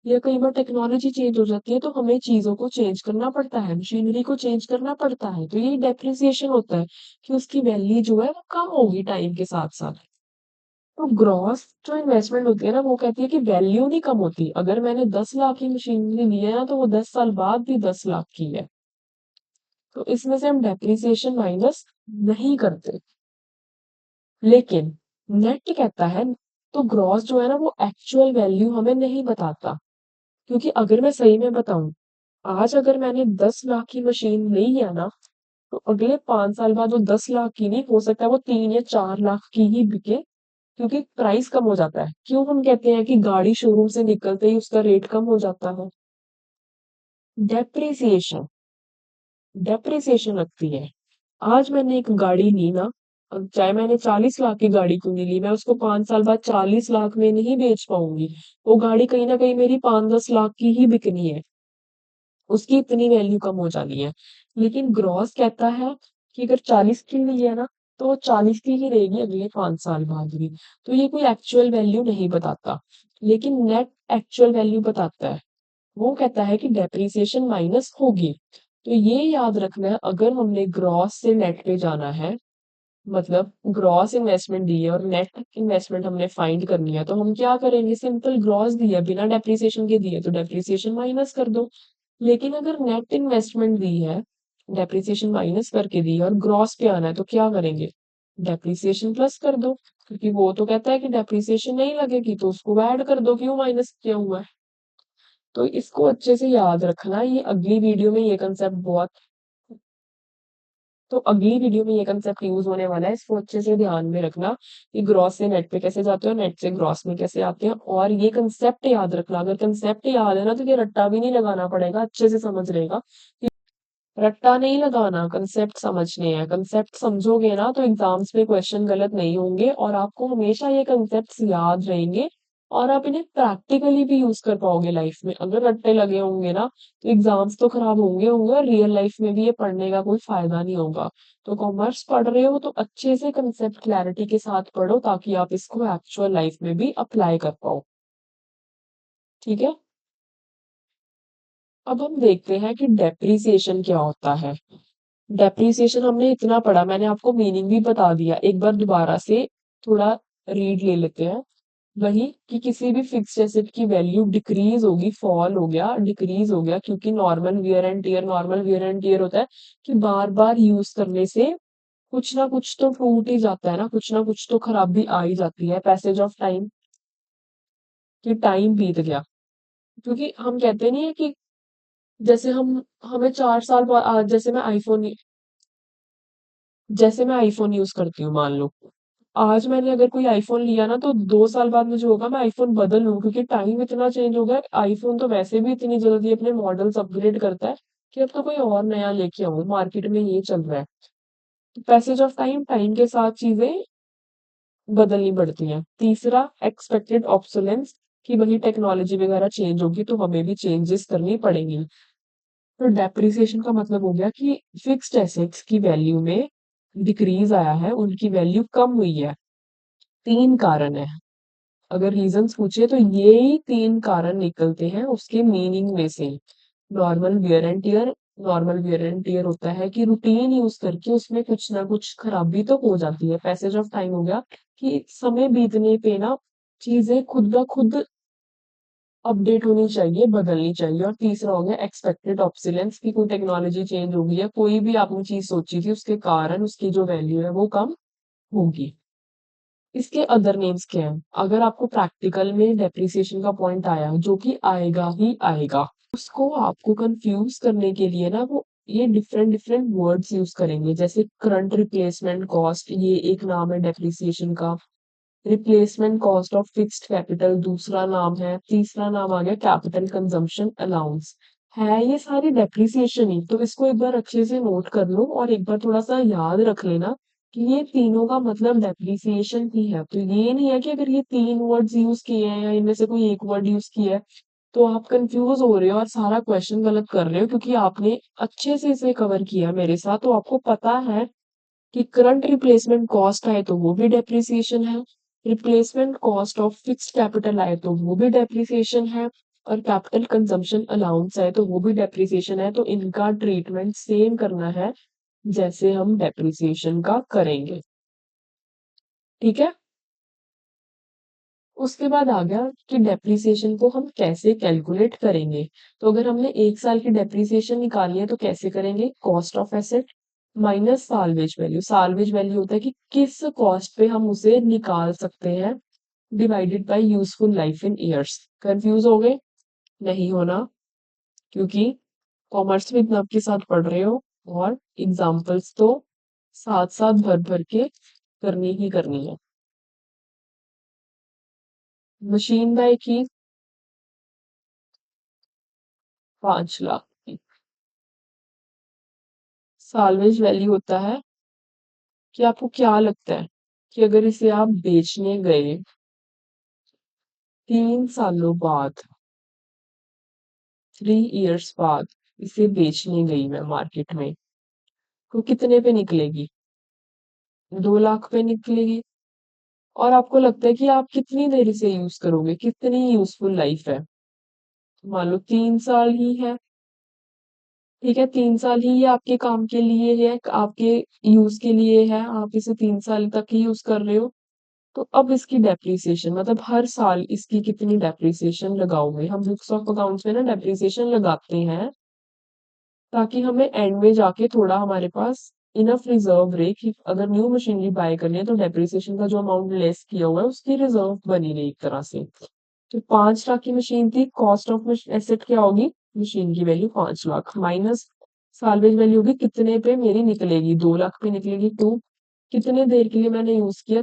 या कई बार टेक्नोलॉजी चेंज हो जाती है, तो हमें चीजों को चेंज करना पड़ता है, मशीनरी को चेंज करना पड़ता है। तो ये डेप्रिसिएशन होता है कि उसकी वैल्यू जो है वो कम होगी टाइम के साथ साथ। तो ग्रॉस जो इन्वेस्टमेंट होती है ना वो कहती है कि वैल्यू नहीं कम होती। अगर मैंने 10 लाख की मशीनरी ली है ना, तो वो 10 साल बाद भी 10 लाख की है। तो इसमें से हम डेप्रिसिएशन माइनस नहीं करते। लेकिन नेट कहता है, तो ग्रॉस जो है ना वो एक्चुअल वैल्यू हमें नहीं बताता। क्योंकि अगर मैं सही में बताऊं, आज अगर मैंने 10 लाख की मशीन ली है ना, तो अगले 5 साल बाद वो 10 लाख की नहीं, हो सकता है वो 3 या 4 लाख की ही बिके, क्योंकि प्राइस कम हो जाता है। क्यों हम कहते हैं कि गाड़ी शोरूम से निकलते ही उसका रेट कम हो जाता है? डेप्रिसिएशन, डेप्रिसिएशन लगती है। आज मैंने एक गाड़ी ली ना, अब चाहे मैंने 40 लाख की गाड़ी क्यों नहीं ली, मैं उसको 5 साल बाद 40 लाख में नहीं बेच पाऊंगी। वो गाड़ी कहीं ना कहीं मेरी 5-10 लाख की ही बिकनी है, उसकी इतनी वैल्यू कम हो जानी है। लेकिन ग्रॉस कहता है कि अगर 40 की ली है ना, तो वो 40 की ही रहेगी अगले 5 साल बाद भी। तो ये कोई एक्चुअल वैल्यू नहीं बताता। लेकिन नेट एक्चुअल वैल्यू बताता है। वो कहता है कि डेप्रिसिएशन माइनस होगी। तो ये याद रखना है, अगर हमने ग्रॉस से नेट पे जाना है, मतलब ग्रॉस इन्वेस्टमेंट दी है और नेट इन्वेस्टमेंट हमने फाइंड करनी है, तो हम क्या करेंगे? सिंपल ग्रॉस दी है बिना डेप्रिसिएशन के दी है तो डेप्रिसिएशन माइनस कर दो। लेकिन अगर नेट इन्वेस्टमेंट दी है, डेप्रिसिएशन माइनस करके दी है और ग्रॉस पे आना है, तो क्या करेंगे? डेप्रिसिएशन प्लस कर दो, क्योंकि वो तो कहता है कि डेप्रिसिएशन नहीं लगेगी, तो उसको ऐड कर दो, क्यों माइनस किया हुआ है। तो इसको अच्छे से याद रखना। ये अगली वीडियो में ये कंसेप्ट बहुत तो अगली वीडियो में ये कंसेप्ट यूज होने वाला है, इसको अच्छे से ध्यान में रखना कि ग्रॉस से नेट पे कैसे जाते हो, नेट से ग्रॉस में कैसे आते हैं। और ये कंसेप्ट याद रखना, अगर कंसेप्ट याद है ना तो ये रट्टा भी नहीं लगाना पड़ेगा, अच्छे से समझ रहेगा। रट्टा नहीं लगाना, कंसेप्ट समझने हैं। कंसेप्ट समझोगे ना तो एग्जाम्स में क्वेश्चन गलत नहीं होंगे और आपको हमेशा ये कंसेप्ट्स याद रहेंगे और आप इन्हें प्रैक्टिकली भी यूज कर पाओगे लाइफ में। अगर रट्टे लगे होंगे ना तो एग्जाम्स तो खराब होंगे होंगे और रियल लाइफ में भी ये पढ़ने का कोई फायदा नहीं होगा। तो कॉमर्स पढ़ रहे हो तो अच्छे से कंसेप्ट क्लैरिटी के साथ पढ़ो, ताकि आप इसको एक्चुअल लाइफ में भी अप्लाई कर पाओ। ठीक है, अब हम देखते हैं कि डेप्रिसिएशन क्या होता है। डेप्रिसिएशन हमने इतना पढ़ा, मैंने आपको मीनिंग भी बता दिया। एक बार दोबारा से थोड़ा रीड ले लेते हैं। वही कि किसी भी फिक्स्ड एसेट की वैल्यू डिक्रीज होगी, फॉल हो गया, डिक्रीज हो गया, क्योंकि normal wear and tear, normal wear and tear होता है कि बार बार यूज करने से कुछ ना कुछ तो टूट ही जाता है ना, कुछ ना कुछ तो खराबी आ ही जाती है। पैसेज ऑफ टाइम, कि टाइम बीत गया। क्योंकि हम कहते नहीं है कि जैसे हम हमें 4 साल बाद जैसे मैं आईफोन यूज करती हूँ, मान लो आज मैंने अगर कोई आईफोन लिया ना, तो 2 साल बाद मुझे होगा मैं आईफोन बदल लूं, क्योंकि टाइम इतना चेंज हो गया। आईफोन तो वैसे भी इतनी जल्दी अपने मॉडल्स अपग्रेड करता है कि अब तो कोई और नया लेके आऊं, मार्केट में ये चल रहा है। तो पैसेज ऑफ टाइम, टाइम के साथ चीजें बदलनी पड़ती हैं। तीसरा, एक्सपेक्टेड ऑब्सोलेंस, कि वही टेक्नोलॉजी वगैरह चेंज होगी तो हमें भी चेंजेस करनी पड़ेंगी। तो डेप्रिसिएशन का मतलब हो गया कि फिक्स्ड एसेट्स की वैल्यू में डिक्रीज आया है, उनकी वैल्यू कम हुई है। 3 कारण है, अगर रीजंस पूछे तो ये ही 3 कारण निकलते हैं उसके मीनिंग में से। Normal wear and tear, normal wear and tear होता है कि रूटीन यूज करके उसमें कुछ ना कुछ खराबी तो हो जाती है। पैसेज ऑफ टाइम हो गया कि समय बीतने पे ना चीजें खुद ब खुद अपडेट होनी चाहिए, बदलनी चाहिए। और तीसरा हो गया एक्सपेक्टेड ऑब्सोलेंस, की कोई टेक्नोलॉजी चेंज हो गई है, कोई भी आपने चीज सोची थी उसके कारण उसकी जो वैल्यू है वो कम होगी। इसके अदर नेम्स क्या हैं? अगर आपको प्रैक्टिकल में डेप्रिसिएशन का पॉइंट आया, जो कि आएगा ही आएगा, उसको आपको कंफ्यूज करने के लिए ना वो ये डिफरेंट डिफरेंट वर्ड्स यूज करेंगे, जैसे करंट रिप्लेसमेंट कॉस्ट, ये एक नाम है डेप्रिसिएशन का। Replacement cost of fixed capital दूसरा नाम है। तीसरा नाम आ गया कैपिटल कंजम्पशन अलाउंस। है ये सारी डेप्रिसिएशन ही, तो इसको एक बार अच्छे से नोट कर लो और एक बार थोड़ा सा याद रख लेना कि ये तीनों का मतलब डेप्रिसिएशन ही है। तो ये नहीं है कि अगर ये तीन वर्ड्स यूज किए हैं या इनमें से कोई एक वर्ड यूज किया है तो आप कंफ्यूज हो रहे हो और सारा क्वेश्चन गलत कर रहे हो, क्योंकि आपने अच्छे से इसे कवर किया मेरे साथ, तो आपको पता है कि करंट रिप्लेसमेंट कॉस्ट आए तो वो भी डेप्रिसिएशन है, replacement cost of fixed capital आए तो वो भी डेप्रिसिएशन है, और कैपिटल कंजम्पशन अलाउंस है तो वो भी डेप्रिसिएशन है। तो इनका ट्रीटमेंट सेम करना है जैसे हम डेप्रिसिएशन का करेंगे। ठीक है। उसके बाद आ गया कि डेप्रिसिएशन को हम कैसे कैलकुलेट करेंगे। तो अगर हमने एक साल की डेप्रिसिएशन निकालनी है तो कैसे करेंगे? Cost of asset minus salvage value. Salvage value होता है कि किस कॉस्ट पे हम उसे निकाल सकते हैं, divided by useful life in years. Confuse हो गए? नहीं होना, क्योंकि कॉमर्स में इतना के साथ पढ़ रहे हो और एग्जाम्पल्स तो साथ साथ भर भर के करनी ही करनी है। मशीन बाय की 5 लाख की। साल्वेज वैल्यू होता है कि आपको क्या लगता है कि अगर इसे आप बेचने गए 3 सालों बाद, 3 इयर्स बाद इसे बेचने गई मैं मार्केट में, तो कितने पे निकलेगी? 2 लाख पे निकलेगी। और आपको लगता है कि आप कितनी देर इसे यूज करोगे, कितनी यूजफुल लाइफ है? मान लो 3 साल ही है। ठीक है, 3 साल ही ये आपके काम के लिए है, आपके यूज के लिए है, आप इसे 3 साल तक ही यूज कर रहे हो। तो अब इसकी डेप्रिसिएशन मतलब हर साल इसकी कितनी डेप्रिसिएशन लगाओगे? हम बुक्स ऑफ अकाउंट्स में ना डेप्रिसिएशन लगाते हैं ताकि हमें एंड में जाके थोड़ा हमारे पास इनफ रिजर्व रहे कि अगर न्यू मशीनरी बाय करनी है तो डेप्रिसिएशन का जो अमाउंट लेस किया हुआ है उसकी रिजर्व बनी रही एक तरह से। तो 5 लाख की मशीन थी, कॉस्ट ऑफ एसेट क्या होगी? मशीन की value 5 lakh minus salvage value होगी कितने पे मेरी निकलेगी? 2 लाख पे निकलेगी। टू, कितने देर के लिए मैंने यूज किया?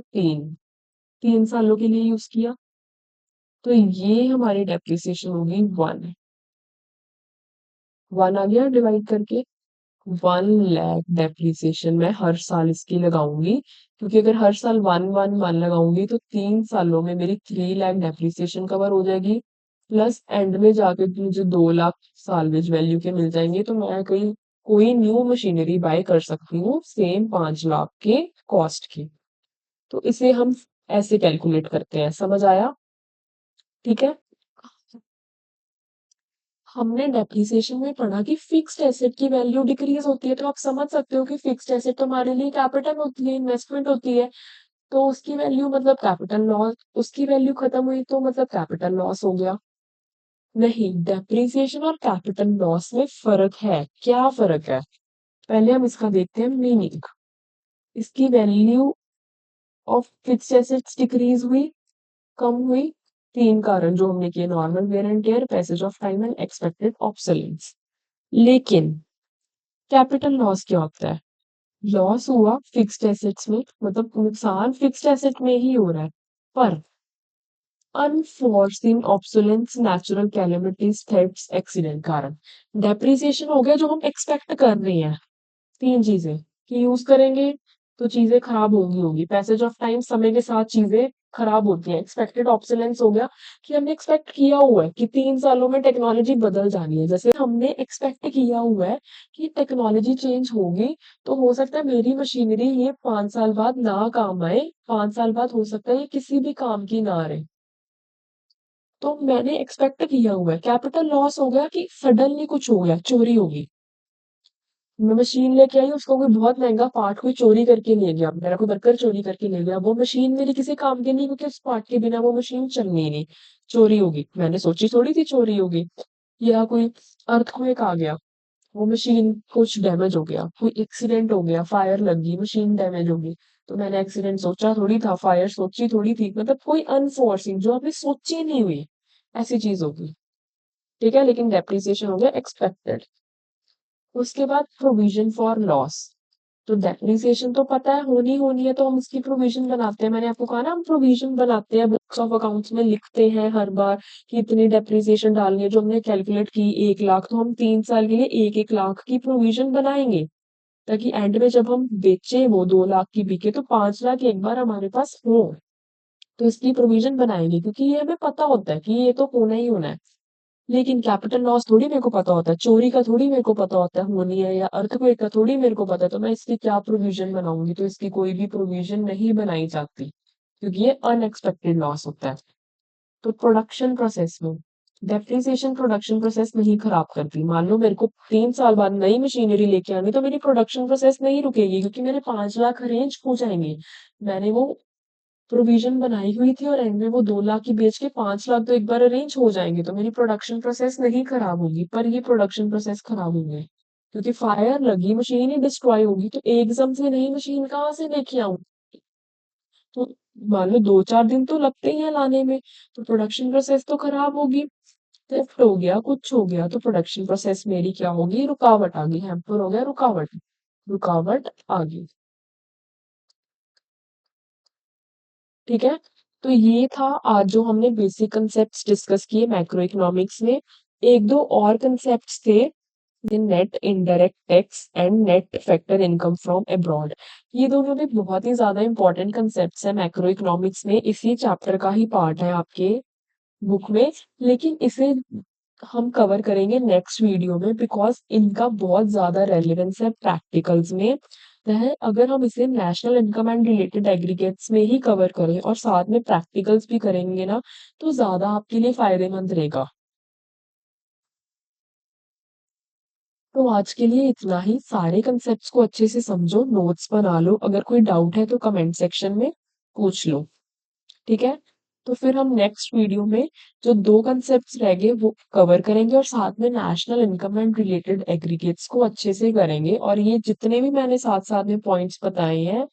3 सालों के लिए यूज किया, तो ये हमारी डेप्रिसिएशन होगी 1 आ गया डिवाइड करके। 1 लाख डेप्रिसिएशन मैं हर साल इसकी लगाऊंगी, क्योंकि अगर हर साल 1 1 1 लगाऊंगी तो 3 सालों में मेरी 3 लाख डेप्रिसिएशन कवर हो जाएगी, प्लस एंड में जाके मुझे 2 लाख साल्वेज वैल्यू के मिल जाएंगे, तो मैं कहीं कोई न्यू मशीनरी बाय कर सकती हूँ सेम 5 लाख के कॉस्ट की। तो इसे हम ऐसे कैलकुलेट करते हैं, समझ आया? ठीक है। हमने डेप्रिसिएशन में पढ़ा कि फिक्स्ड एसेट की वैल्यू डिक्रीज होती है, तो आप समझ सकते हो कि फिक्स्ड एसेट तो हमारे लिए कैपिटल होती है, इन्वेस्टमेंट होती है। तो उसकी वैल्यू मतलब कैपिटल लॉस, उसकी वैल्यू खत्म हुई तो मतलब कैपिटल लॉस हो गया। नहीं, डेप्रिसिएशन और कैपिटल लॉस में फर्क है। क्या फर्क है? पहले हम इसका देखते हैं मीनिंग। इसकी value of fixed assets decrease हुई, कम हुई। 3 कारण जो हमने किए, normal wear and tear, passage of time and expected obsolescence. लेकिन कैपिटल लॉस क्या होता है? लॉस हुआ फिक्स्ड एसेट्स में, मतलब नुकसान फिक्स्ड एसेट में ही हो रहा है, पर unforeseen obsolescence, natural calamities, thefts, accident कारण डेप्रिसिएशन हो गया जो हम एक्सपेक्ट कर रहे हैं। 3 चीजें कि यूज करेंगे तो चीजें खराब होगी होगी, पैसेज ऑफ टाइम समय के साथ चीजें खराब होती हैं, एक्सपेक्टेड ऑब्सोलेंस हो गया कि हमने एक्सपेक्ट किया हुआ है कि 3 सालों में टेक्नोलॉजी बदल जानी है, जैसे हमने एक्सपेक्ट किया हुआ है कि टेक्नोलॉजी चेंज होगी, तो हो सकता है मेरी मशीनरी ये 5 साल बाद ना काम आए, 5 साल बाद हो सकता है ये किसी भी काम की ना रहे। तो मैंने एक्सपेक्ट किया हुआ है। कैपिटल लॉस हो गया कि सडनली कुछ हो गया, चोरी होगी, मैं मशीन लेके आई, उसका कोई बहुत महंगा पार्ट कोई चोरी करके ले गया, मेरा कोई वर्कर चोरी करके ले गया, वो मशीन मेरी किसी काम की नहीं, क्योंकि उस पार्ट के बिना वो मशीन चलनी ही नहीं। चोरी होगी, मैंने सोची थोड़ी थी चोरी होगी। या कोई अर्थक्वेक आ गया, वो मशीन कुछ डैमेज हो गया, कोई एक्सीडेंट हो गया, फायर लग गई, मशीन डैमेज होगी, तो मैंने एक्सीडेंट सोचा थोड़ी था, फायर सोची थोड़ी थी, मतलब कोई अनफोर्सिंग जो आपने सोची नहीं हुई ऐसी चीज होगी। ठीक है, लेकिन डेप्रिसिएशन हो गया एक्सपेक्टेड। उसके बाद प्रोविजन फॉर लॉस। तो डेप्रिसिएशन तो पता है होनी होनी है, तो हम उसकी प्रोविजन बनाते हैं। मैंने आपको कहा ना, हम प्रोविजन बनाते हैं, बुक्स ऑफ अकाउंट्स में लिखते हैं हर बार कि इतनी डेप्रिसिएशन डालनी है। जो हमने कैलकुलेट की 1 लाख, तो हम 3 साल के लिए 1-1 लाख की प्रोविजन बनाएंगे, ताकि एंड में जब हम बेचे वो 2 लाख की बिके तो 5 लाख एक बार हमारे पास हो। तो इसकी प्रोविजन बनाएंगे, क्योंकि ये हमें पता होता है कि ये तो होना ही होना है। लेकिन कैपिटल लॉस थोड़ी मेरे को पता होता है, चोरी का थोड़ी मेरे को पता होता है होनी है, या अर्थक्वेक का थोड़ी मेरे को पता है, तो मैं इसकी क्या प्रोविजन बनाऊंगी? तो इसकी कोई भी प्रोविजन नहीं बनाई जाती, क्योंकि ये अनएक्सपेक्टेड लॉस होता है। तो प्रोडक्शन प्रोसेस में डेप्रिसिएशन प्रोडक्शन प्रोसेस नहीं खराब करती। मान लो मेरे को 3 साल बाद नई मशीनरी लेके आनी, तो मेरी प्रोडक्शन प्रोसेस नहीं रुकेगी, क्योंकि मेरे 5 लाख अरेंज हो जाएंगे। मैंने वो प्रोविजन बनाई हुई थी, और एंड में वो 2 लाख की बेच के 5 लाख तो एक बार अरेंज हो जाएंगे, तो मेरी प्रोडक्शन प्रोसेस नहीं खराब होगी। पर ये प्रोडक्शन प्रोसेस खराब होंगे, क्योंकि फायर लगी, मशीन ही डिस्ट्रॉय होगी, तो एकदम से नई मशीन कहाँ से लेके आऊं? तो मान लो 2-4 दिन तो लगते ही हैं लाने में, तो प्रोडक्शन प्रोसेस तो खराब होगी। थेफ्ट हो गया, कुछ हो गया, तो प्रोडक्शन प्रोसेस मेरी क्या होगी? रुकावट आ गई, हैम्पर हो गया, रुकावट, रुकावट आ गई। ठीक है, तो ये था आज जो हमने बेसिक कंसेप्ट्स डिस्कस किए मैक्रो इकोनॉमिक्स में। एक दो और कंसेप्ट्स थे, net indirect tax and net factor income from abroad. ये दोनों भी बहुत ही ज्यादा इंपॉर्टेंट कंसेप्ट्स हैं मैक्रो इकोनॉमिक्स में, इसी चैप्टर का ही पार्ट है आपके बुक में। लेकिन इसे हम कवर करेंगे नेक्स्ट वीडियो में, बिकॉज इनका बहुत ज्यादा रेलेवेंस है प्रैक्टिकल्स में। वह अगर हम इसे national income and related aggregates में ही कवर करें और साथ में प्रैक्टिकल्स भी करेंगे ना, तो ज्यादा आपके लिए फायदेमंद रहेगा। तो आज के लिए इतना ही। सारे कंसेप्ट्स को अच्छे से समझो, नोट्स बना लो, अगर कोई डाउट है तो कमेंट सेक्शन में पूछ लो। ठीक है, तो फिर हम नेक्स्ट वीडियो में जो दो कंसेप्ट्स रह गए वो कवर करेंगे, और साथ में national income and related aggregates को अच्छे से करेंगे। और ये जितने भी मैंने साथ साथ में पॉइंट्स बताए हैं,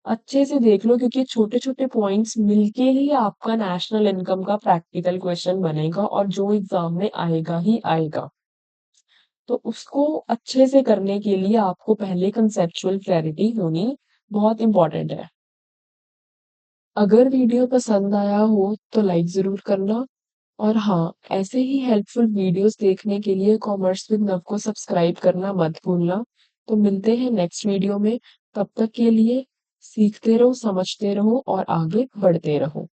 अच्छे से देख लो, क्योंकि छोटे छोटे पॉइंट्स मिलके ही आपका नेशनल इनकम का प्रैक्टिकल क्वेश्चन बनेगा, और जो एग्जाम में आएगा ही आएगा। तो उसको अच्छे से करने के लिए आपको पहले कंसेप्चुअल क्लैरिटी होनी बहुत इंपॉर्टेंट है। अगर वीडियो पसंद आया हो तो लाइक जरूर करना। और हाँ, ऐसे ही हेल्पफुल वीडियोस देखने के लिए कॉमर्स विद नव को सब्सक्राइब करना मत भूलना। तो मिलते हैं नेक्स्ट वीडियो में। तब तक के लिए सीखते रहो, समझते रहो और आगे बढ़ते रहो।